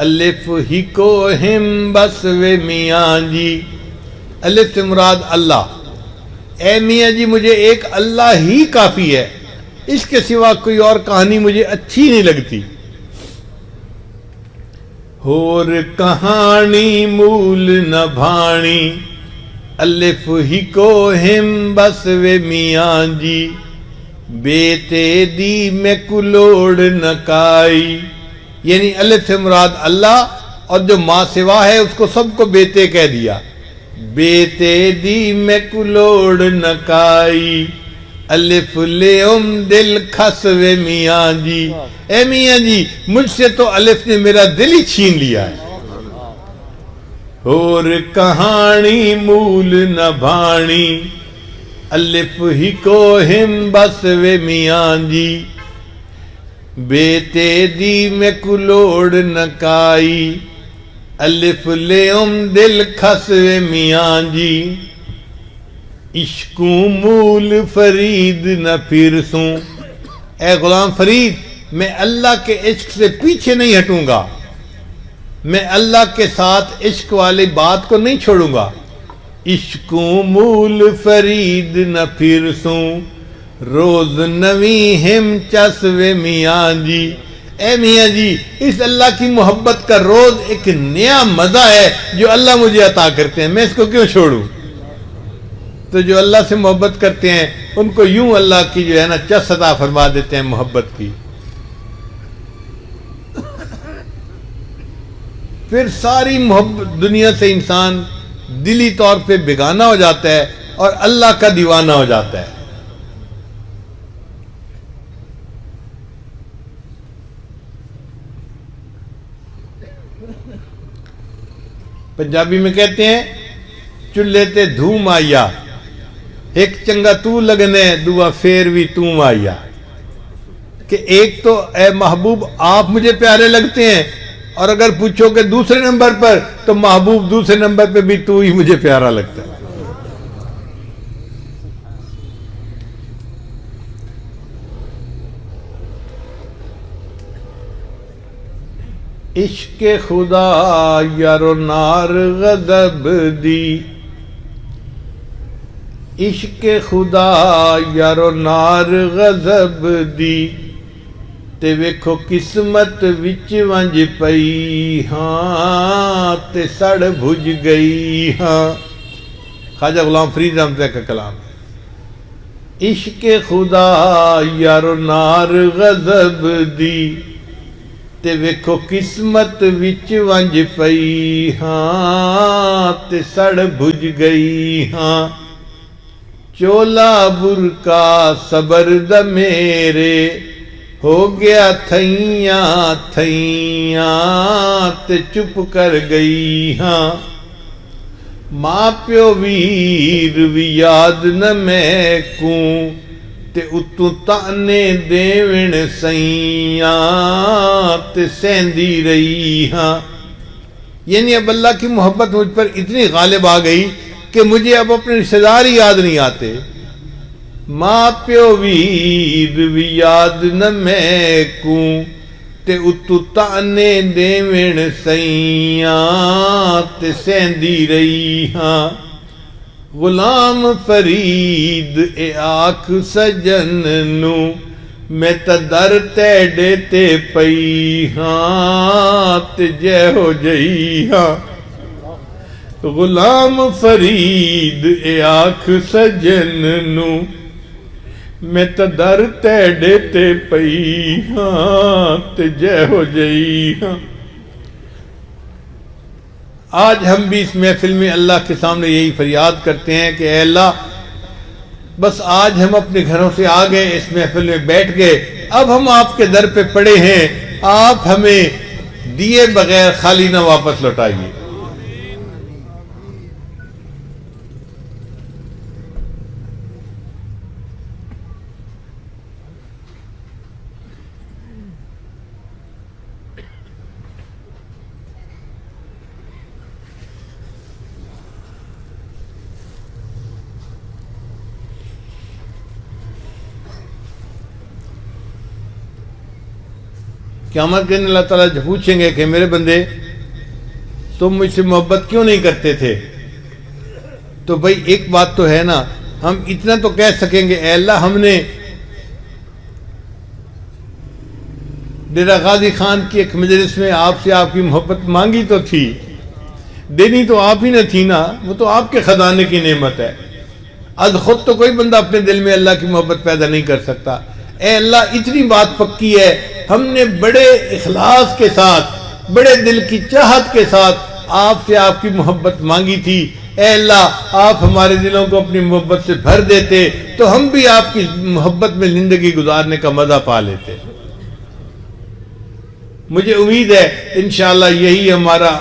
الف ہی کو ہم بس وے میاں جی۔ الف سے مراد اللہ، اے میاں جی مجھے ایک اللہ ہی کافی ہے، اس کے سوا کوئی اور کہانی مجھے اچھی نہیں لگتی۔ اور کہانی مول نہ بھانی، الف ہی کو ہم بس وے میاں جی، بیتے دی میں کلوڑ نکائی۔ یعنی الف سے مراد اللہ، اور جو ماں سوا ہے اس کو سب کو بیتے کہہ دیا۔ بیتے دی میں کلوڑ نکائی، الف لے دل کھس وے میاں جی۔ اے میاں جی مجھ سے تو الف نے میرا دل ہی چھین لیا ہے۔ اور کہانی مول نہ بھانی، الف ہی کو ہم بس وے میاں جی، بیتے دی میں کلوڑ نکائی، الف لے دل کھس وے میاں جی، عشقوں مول فرید نہ پھرسوں۔ اے غلام فرید میں اللہ کے عشق سے پیچھے نہیں ہٹوں گا، میں اللہ کے ساتھ عشق والی بات کو نہیں چھوڑوں گا۔ عشقوں مول فرید نہ پھرسوں، روز نویں ہم چس وے میاں جی۔ اے میاں جی اس اللہ کی محبت کا روز ایک نیا مزہ ہے جو اللہ مجھے عطا کرتے ہیں، میں اس کو کیوں چھوڑوں؟ تو جو اللہ سے محبت کرتے ہیں ان کو یوں اللہ کی جو ہے نا چس عطا فرما دیتے ہیں محبت کی۔ پھر ساری محبت دنیا سے انسان دلی طور پہ بیگانہ ہو جاتا ہے اور اللہ کا دیوانہ ہو جاتا ہے۔ پنجابی میں کہتے ہیں چولہے تے دھوم آیا، ایک چنگا تو لگنے دعا پھر بھی تم آیا۔ کہ ایک تو اے محبوب آپ مجھے پیارے لگتے ہیں، اور اگر پوچھو کہ دوسرے نمبر پر تو محبوب دوسرے نمبر پہ بھی تو ہی مجھے پیارا لگتا ہے۔ عشق خدا یارو نار غضب دی، عشق خدا یارو نار غضب دی، تے ویکھو قسمت وچ ونج پئی ہاں تے سڑ بھج گئی ہاں۔ خواجہ غلام فرید رحمۃ اللہ کا کلام۔ عشق خدا یارو نار غضب دی، تے ویکھو قسمت وچ ونج پئی ہاں تے سڑ بھج گئی ہاں۔ چولا برکا صبر دا میرے، ہو گیا تھیاں تھیاں تے چپ کر گئی ہاں۔ ماں پیو ویر بھی یاد نہ میں کوں، تے اتوں تانے دیون سیاں تے سہندی رہی ہاں۔ یعنی اب اللہ کی محبت مجھ پر اتنی غالب آ گئی کہ مجھے اب اپنے رشتہ دار ہی یاد نہیں آتے۔ ماں پیو ویر بھی یاد نہ میں کوں، تے اتو تانے دیوین سیاں تے سیندی رہی ہاں غلام فرید اے آکھ سجن نو میں تا در تیڑے تے پئی ہاں تے جے ہو جئی ہاں غلام فرید اے آکھ سجن نو میں تا در تیڑے تے پئی ہاں تے جے ہو جئی ہاں۔ آج ہم بھی اس محفل میں اللہ کے سامنے یہی فریاد کرتے ہیں کہ اے اللہ بس آج ہم اپنے گھروں سے آ گئے، اس محفل میں بیٹھ گئے، اب ہم آپ کے در پہ پڑے ہیں، آپ ہمیں دیے بغیر خالی نہ واپس لوٹائیے۔ قیامت کے دن اللہ تعالیٰ جب پوچھیں گے کہ میرے بندے تم مجھ سے محبت کیوں نہیں کرتے تھے، تو بھائی ایک بات تو ہے نا، ہم اتنا تو کہہ سکیں گے اے اللہ ہم نے ڈیرہ غازی خان کی ایک مجلس میں آپ سے آپ کی محبت مانگی تو تھی، دینی تو آپ ہی نہ تھی نا، وہ تو آپ کے خزانے کی نعمت ہے، از خود تو کوئی بندہ اپنے دل میں اللہ کی محبت پیدا نہیں کر سکتا۔ اے اللہ اتنی بات پکی ہے، ہم نے بڑے اخلاص کے ساتھ بڑے دل کی چاہت کے ساتھ آپ سے آپ کی محبت مانگی تھی، اے اللہ آپ ہمارے دلوں کو اپنی محبت سے بھر دیتے تو ہم بھی آپ کی محبت میں زندگی گزارنے کا مزہ پا لیتے۔ مجھے امید ہے انشاءاللہ یہی ہمارا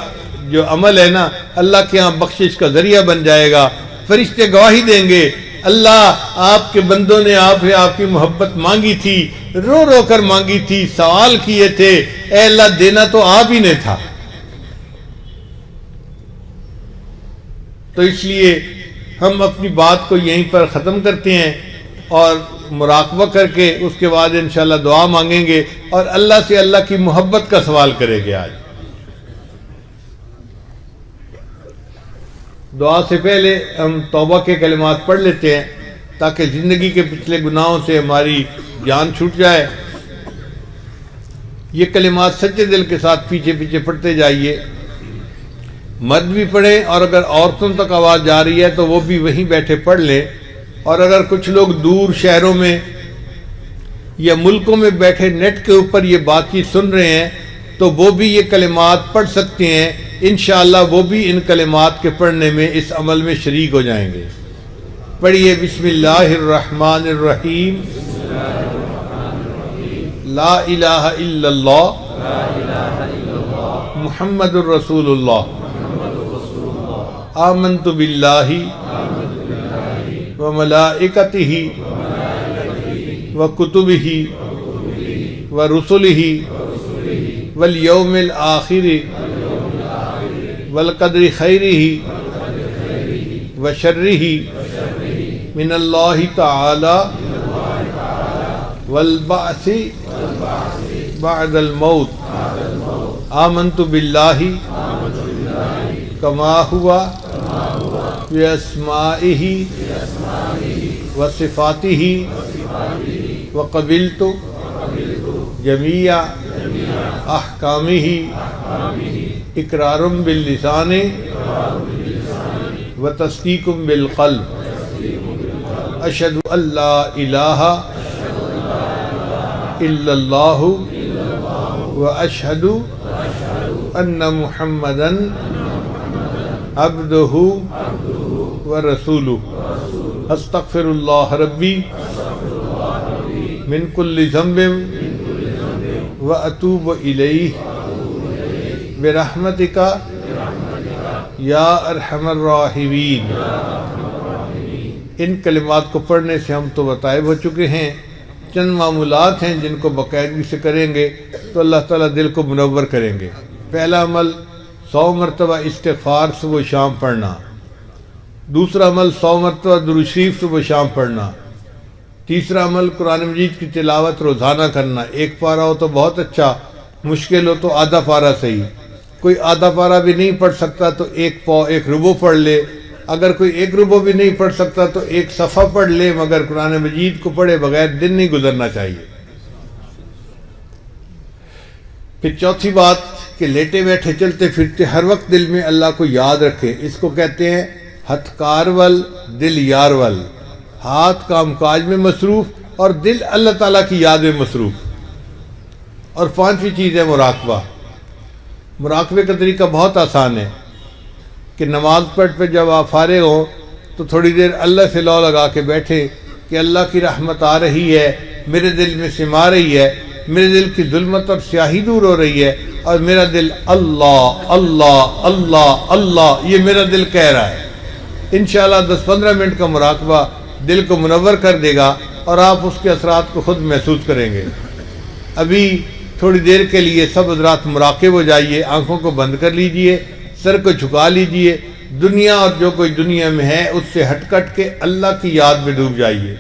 جو عمل ہے نا اللہ کے ہاں بخشش کا ذریعہ بن جائے گا، فرشتے گواہی دیں گے اللہ آپ کے بندوں نے آپ سے آپ کی محبت مانگی تھی، رو رو کر مانگی تھی، سوال کیے تھے، اے اللہ دینا تو آپ ہی نے تھا۔ تو اس لیے ہم اپنی بات کو یہیں پر ختم کرتے ہیں اور مراقبہ کر کے اس کے بعد انشاءاللہ دعا مانگیں گے اور اللہ سے اللہ کی محبت کا سوال کریں گے۔ آج دعا سے پہلے ہم توبہ کے کلمات پڑھ لیتے ہیں تاکہ زندگی کے پچھلے گناہوں سے ہماری جان چھوٹ جائے۔ یہ کلمات سچے دل کے ساتھ پیچھے پیچھے پڑھتے جائیے، مرد بھی پڑھیں اور اگر عورتوں تک آواز جا رہی ہے تو وہ بھی وہیں بیٹھے پڑھ لیں، اور اگر کچھ لوگ دور شہروں میں یا ملکوں میں بیٹھے نیٹ کے اوپر یہ بات چیت سن رہے ہیں تو وہ بھی یہ کلمات پڑھ سکتے ہیں، انشاءاللہ وہ بھی ان کلمات کے پڑھنے میں اس عمل میں شریک ہو جائیں گے۔ پڑھیے بسم اللہ الرحمن الرحیم، لا الہ الا اللہ محمد الرسول اللہ، آمنت باللہ وملائکتہ وکتبہ ورسلہ والیوم الآخر والقدر خیرہ وشرہ من اللہ تعالی والبعث بعد الموت، آمنت باللہ کما ہوا باسمائہ وصفاتہ وقبلت جمیع احکامہ اقرار باللسان وتصدیق بالقلب، اشہد ان لا الہ الا اللہ واشہد ان محمدا عبدہ ورسولہ، استغفر اللہ ربی من کل ذنب واتوب الیہ برحمتک یا ارحم الراحمین۔ ان کلمات کو پڑھنے سے ہم تو غائب ہو چکے ہیں، چند معمولات ہیں جن کو باقاعدگی سے کریں گے تو اللہ تعالیٰ دل کو منور کریں گے۔ پہلا عمل 100 مرتبہ استغفار صبح و شام پڑھنا، دوسرا عمل 100 مرتبہ درود شریف صبح و شام پڑھنا، تیسرا عمل قرآن مجید کی تلاوت روزانہ کرنا، ایک پارہ ہو تو بہت اچھا، مشکل ہو تو آدھا پارہ صحیح، کوئی آدھا پارہ بھی نہیں پڑھ سکتا تو ایک پاؤ ایک ربع پڑھ لے، اگر کوئی ایک ربع بھی نہیں پڑھ سکتا تو ایک صفحہ پڑھ لے، مگر قرآن مجید کو پڑھے بغیر دن نہیں گزرنا چاہیے۔ پھر چوتھی بات کہ لیٹے بیٹھے چلتے پھرتے ہر وقت دل میں اللہ کو یاد رکھیں، اس کو کہتے ہیں ہتھ کار ول دل یار ول، ہاتھ کام کاج میں مصروف اور دل اللہ تعالیٰ کی یاد میں مصروف۔ اور پانچویں چیز ہے مراقبہ۔ مراقبے کا طریقہ بہت آسان ہے کہ نماز پڑھ جب آپ فارغ ہوں تو تھوڑی دیر اللہ سے لو لگا کے بیٹھیں کہ اللہ کی رحمت آ رہی ہے، میرے دل میں سما رہی ہے، میرے دل کی ظلمت اور سیاہی دور ہو رہی ہے، اور میرا دل اللہ اللہ اللہ اللہ یہ میرا دل کہہ رہا ہے۔ انشاءاللہ 10-15 منٹ کا مراقبہ دل کو منور کر دے گا اور آپ اس کے اثرات کو خود محسوس کریں گے۔ ابھی تھوڑی دیر کے لیے سب حضرات مراقب ہو جائیے، آنکھوں کو بند کر لیجئے، سر کو جھکا لیجئے، دنیا اور جو کوئی دنیا میں ہے اس سے ہٹ کٹ کے اللہ کی یاد میں ڈوب جائیے۔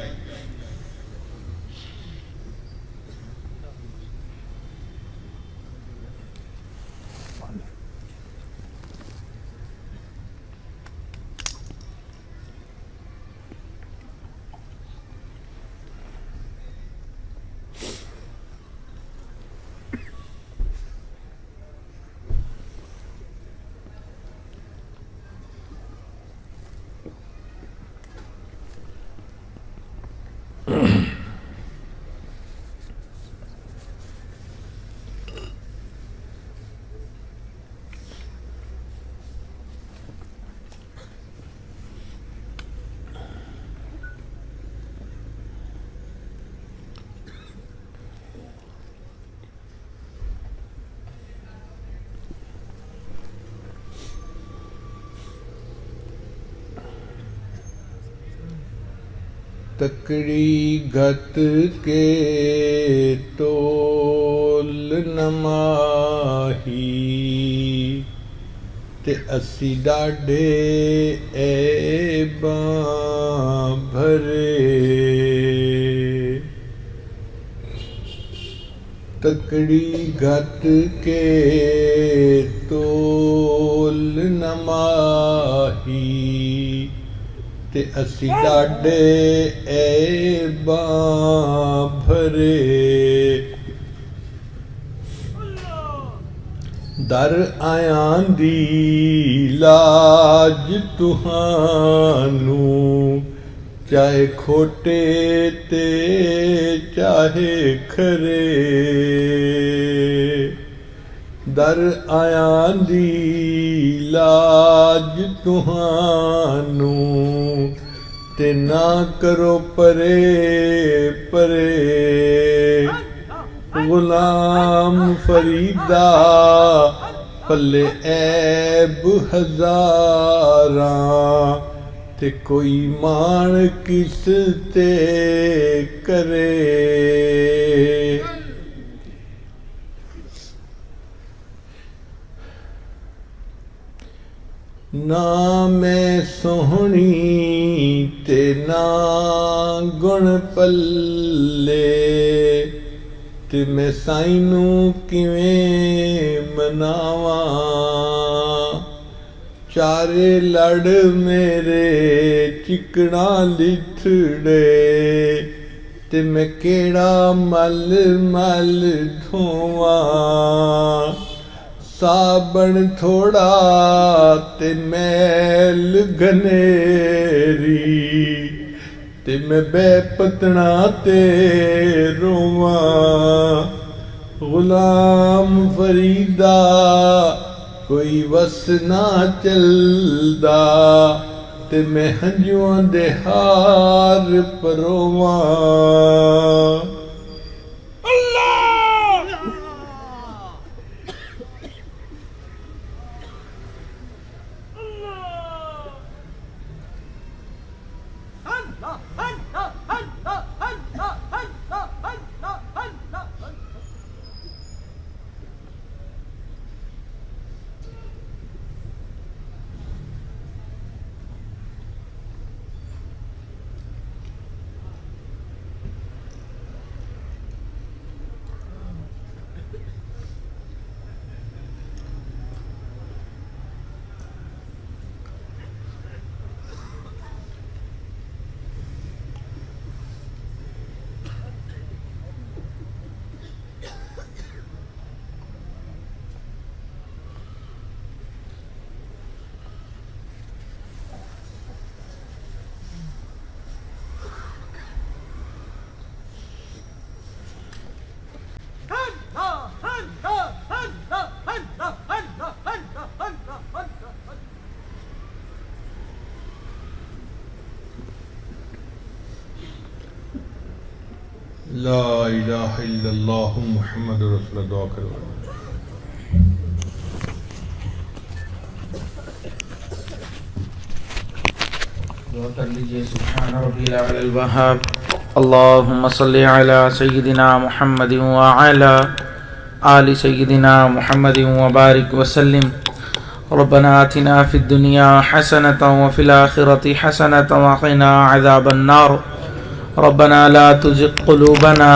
تکڑی گھت کے تول نماہی تے اسی ڈاڈے عیباں بھرے، تکڑی گھت کے تول نماہی تے اسی ڈاڈے عیباں بھرے، در آیاں دی لاج تہانوں چاہے کھوٹے تے چاہے کھرے، در آیاں دی لاج تہانوں تے نہ کرو پرے پرے، غلام فریدہ پلے عیب ہزاراں تے کوئی مان کس تے کرے، نہ میں سوہنی تے نہ گن پلے تے میں سائنوں کیویں مناواں، چارے لڑ میرے چکنا لتھڑے تے میں کیڑا مل مل دھواں، صابن تھوڑا تے میل گھنیری تے میں بے پتنا تے رواں، غلام فریدہ کوئی وس نہ چلدا تے میں ہنجواں دے ہار پرواں۔ الہ الا اللہ محمد رسول اللہ. دعا کرو. دعا کر لیجئے. سبحان ربی الاعلی الوہاب. اللہم صلی علی سیدنا محمد وعلی آل سیدنا محمد وبارک وسلم. ربنا آتنا فی الدنیا حسنة وفی الآخرة حسنة وقنا عذاب النار. ربنا لا تزغ قلوبنا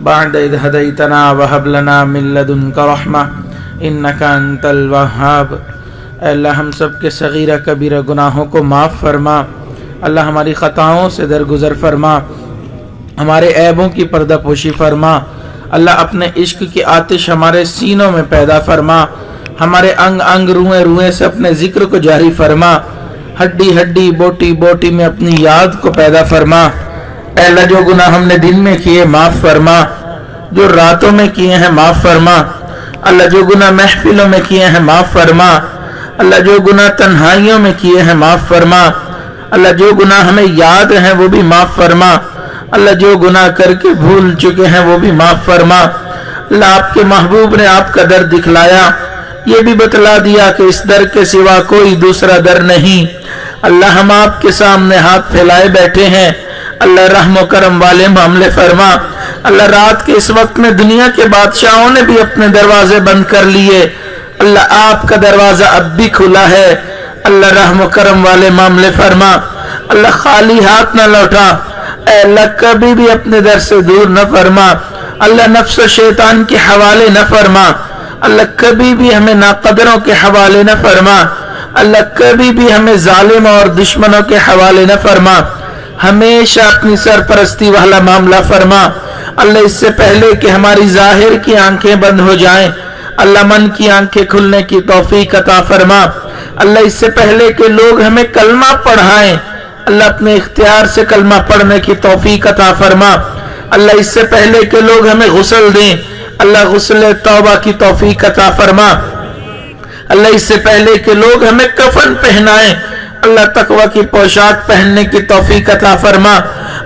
بعد إذ هديتنا وهب لنا من لدنك رحمة إنك أنت الوهاب. اے اللہ ہم سب کے صغیرہ کبیرہ گناہوں کو معاف فرما. اللہ ہماری خطاؤں سے درگزر فرما. ہمارے عیبوں کی پردہ پوشی فرما. اللہ اپنے عشق کی آتش ہمارے سینوں میں پیدا فرما. ہمارے انگ انگ روئیں روئیں سے اپنے ذکر کو جاری فرما. ہڈی ہڈی بوٹی بوٹی میں اپنی یاد کو پیدا فرما. اے اللہ جو گناہ ہم نے دن میں کیے معاف فرما. جو راتوں میں کیے ہیں معاف فرما. اللہ جو گناہ محفلوں میں کیے ہیں معاف فرما. اللہ جو گناہ تنہائیوں میں کیے ہیں معاف فرما. اللہ جو گناہ ہمیں یاد ہیں وہ بھی معاف فرما. اللہ جو گناہ کر کے بھول چکے ہیں وہ بھی معاف فرما. اللہ آپ کے محبوب نے آپ کا در دکھلایا. یہ بھی بتلا دیا کہ اس در کے سوا کوئی دوسرا در نہیں. اللہ ہم آپ کے سامنے ہاتھ پھیلائے بیٹھے ہیں. اللہ رحم و کرم والے معاملے فرما. اللہ رات کے اس وقت میں دنیا کے بادشاہوں نے بھی اپنے دروازے بند کر لیے. اللہ آپ کا دروازہ اب بھی کھلا ہے. اللہ رحم و کرم والے معاملے فرما. اللہ خالی ہاتھ نہ لوٹا. اے اللہ کبھی بھی اپنے در سے دور نہ فرما. اللہ نفس و شیطان کے حوالے نہ فرما. اللہ کبھی بھی ہمیں ناقدروں کے حوالے نہ فرما. اللہ کبھی بھی ہمیں ظالم اور دشمنوں کے حوالے نہ فرما. ہمیشہ اپنی سرپرستی والا معاملہ فرما. اللہ اس سے پہلے کہ ہماری ظاہر کی آنکھیں بند ہو جائیں اللہ من کی آنکھیں کھلنے کی توفیق عطا فرما. اللہ اس سے پہلے کہ لوگ ہمیں کلمہ پڑھائیں اللہ اپنے اختیار سے کلمہ پڑھنے کی توفیق عطا فرما. اللہ اس سے پہلے کہ لوگ ہمیں غسل دیں اللہ غسل توبہ کی توفیق عطا فرما. اللہ اس سے پہلے کہ لوگ ہمیں کفن پہنائیں اللہ تقوی کی پوشاک پہننے کی توفیق عطا فرما.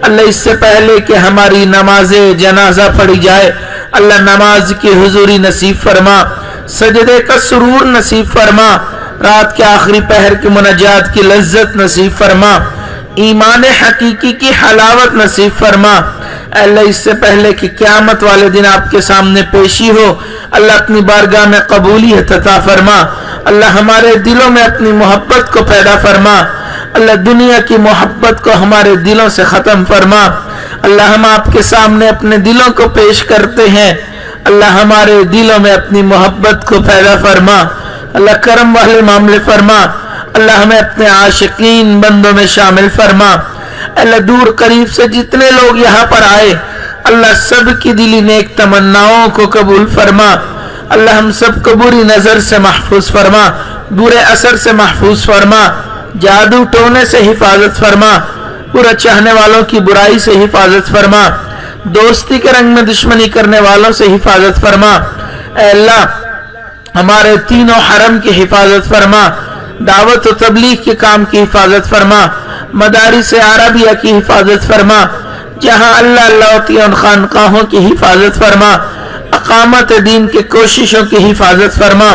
اللہ اس سے پہلے کہ ہماری نماز جنازہ پڑھی جائے اللہ نماز کی حضوری نصیب فرما. سجدے کا سرور نصیب فرما. رات کے آخری پہر کی مناجات کی لذت نصیب فرما. ایمان حقیقی کی حلاوت نصیب فرما. اللہ اس سے پہلے کہ قیامت والے دن آپ کے سامنے پیشی ہو اللہ اپنی بارگاہ میں قبولیت عطا فرما. اللہ ہمارے دلوں میں اپنی محبت کو پیدا فرما. اللہ دنیا کی محبت کو ہمارے دلوں سے ختم فرما. اللہ ہم آپ کے سامنے اپنے دلوں کو پیش کرتے ہیں اللہ ہمارے دلوں میں اپنی محبت کو پیدا فرما. اللہ کرم والے معاملے فرما. اللہ ہمیں اپنے عاشقین بندوں میں شامل فرما. اللہ دور قریب سے جتنے لوگ یہاں پر آئے اللہ سب کی دلی نیک تمناؤں کو قبول فرما. اللہ ہم سب کو بری نظر سے محفوظ فرما. برے اثر سے محفوظ فرما. جادو ٹونے سے حفاظت فرما. برا چاہنے والوں کی برائی سے حفاظت فرما. دوستی کے رنگ میں دشمنی کرنے والوں سے حفاظت فرما. اے اللہ ہمارے تینوں حرم کی حفاظت فرما. دعوت و تبلیغ کے کام کی حفاظت فرما. مدارس عربیہ کی حفاظت فرما. جہاں اللہ اللہ ہوتی ہے ان خانقاہوں کی حفاظت فرما. اقامت دین کے کوششوں کی حفاظت فرما.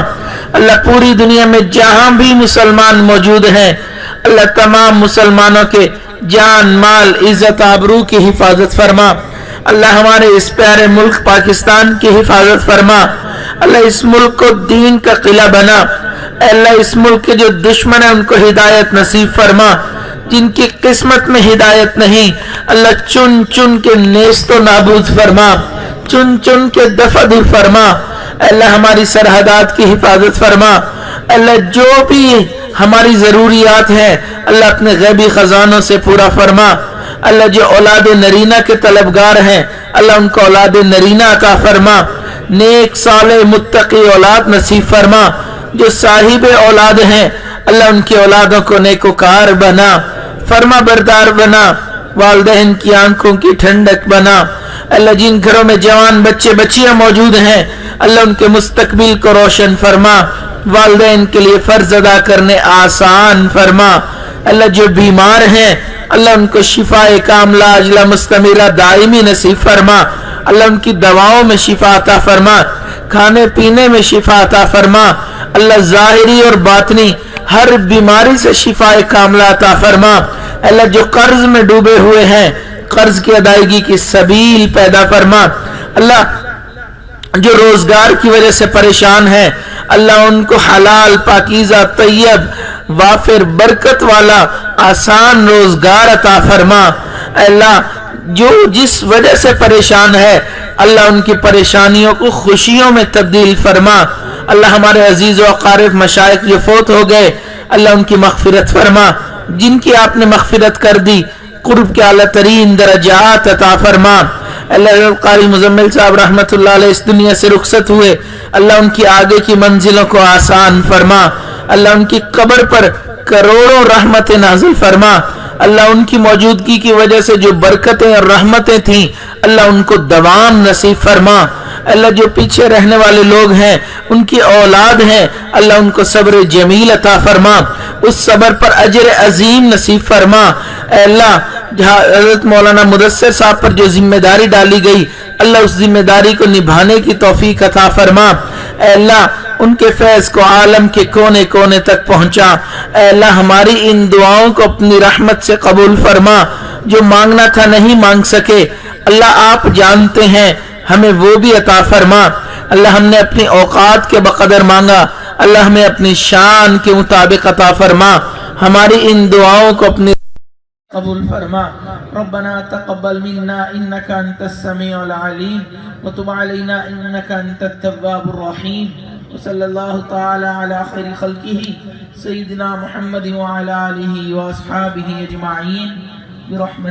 اللہ پوری دنیا میں جہاں بھی مسلمان موجود ہیں اللہ تمام مسلمانوں کے جان مال عزت آبرو کی حفاظت فرما. اللہ ہمارے اس پیارے ملک پاکستان کی حفاظت فرما. اللہ اس ملک کو دین کا قلعہ بنا. اے اللہ اس ملک کے جو دشمن ہیں ان کو ہدایت نصیب فرما. جن کی قسمت میں ہدایت نہیں اللہ چن چن کے نیست و نابود فرما. چن چن کے دفع دور فرما. اے اللہ ہماری سرحدات کی حفاظت فرما. اللہ جو بھی ہماری ضروریات ہیں اللہ اپنے غیبی خزانوں سے پورا فرما. اللہ جو اولاد نرینہ کے طلبگار ہیں اللہ ان کو اولاد نرینہ عطا فرما. نیک صالح متقی اولاد نصیب فرما. جو صاحب اولاد ہیں اللہ ان کی اولادوں کو نیکوکار بنا. فرما بردار بنا. والدین کی آنکھوں کی ٹھنڈک بنا. اللہ جن گھروں میں جوان بچے بچیاں موجود ہیں اللہ ان کے مستقبل کو روشن فرما. والدین کے لیے فرض ادا کرنے آسان فرما. اللہ جو بیمار ہیں اللہ ان کو شفاء کاملہ عاجلہ مستمرہ دائمی نصیب فرما. اللہ ان کی دواؤں میں شفا عطا فرما، کھانے پینے میں شفا عطا فرما، اللہ ظاہری اور باطنی ہر بیماری سے شفا کاملہ عطا فرما، اللہ جو قرض میں ڈوبے ہوئے ہیں قرض کی ادائیگی کی سبیل پیدا فرما، اللہ جو روزگار کی وجہ سے پریشان ہے اللہ ان کو حلال پاکیزہ طیب وافر برکت والا آسان روزگار عطا فرما، اللہ جو جس وجہ سے پریشان ہے اللہ ان کی پریشانیوں کو خوشیوں میں تبدیل فرما، اللہ ہمارے عزیز و اقارب مشائخ جو فوت ہو گئے اللہ ان کی مغفرت فرما، جن کی آپ نے مغفرت کر دی قرب کے اعلیٰ ترین درجات عطا فرما، اللہ قاری مزمل صاحب رحمت اللہ علیہ اس دنیا سے رخصت ہوئے اللہ ان کی آگے کی منزلوں کو آسان فرما، اللہ ان کی قبر پر کروڑوں رحمتیں نازل فرما، اللہ ان کی موجودگی کی وجہ سے جو برکتیں اور رحمتیں تھیں اللہ ان کو دوام نصیب فرما، اللہ جو پیچھے رہنے والے لوگ ہیں ان کی اولاد ہیں اللہ ان کو صبر جمیل عطا فرما، اس صبر پر اجر عظیم نصیب فرما، اے اللہ جہاں حضرت مولانا مدثر صاحب پر جو ذمہ داری ڈالی گئی اللہ اس ذمہ داری کو نبھانے کی توفیق عطا فرما، اے اللہ ان کے فیض کو عالم کے کونے کونے تک پہنچا، اے اللہ ہماری ان دعاؤں کو اپنی رحمت سے قبول فرما، جو مانگنا تھا نہیں مانگ سکے اللہ آپ جانتے ہیں ہمیں وہ بھی عطا فرما، اللہ ہم نے اپنی اوقات کے بقدر مانگا اللہ ہمیں اپنی شان کے مطابق عطا فرما، ہماری ان دعاؤں کو اپنی قبول فرما، ربنا تقبل منا انك انت السميع العليم وتب علينا انك انت التواب الرحيم، وصلى الله تعالى على خير خلقه سيدنا محمد وعلى آله واصحابه اجمعين برحمته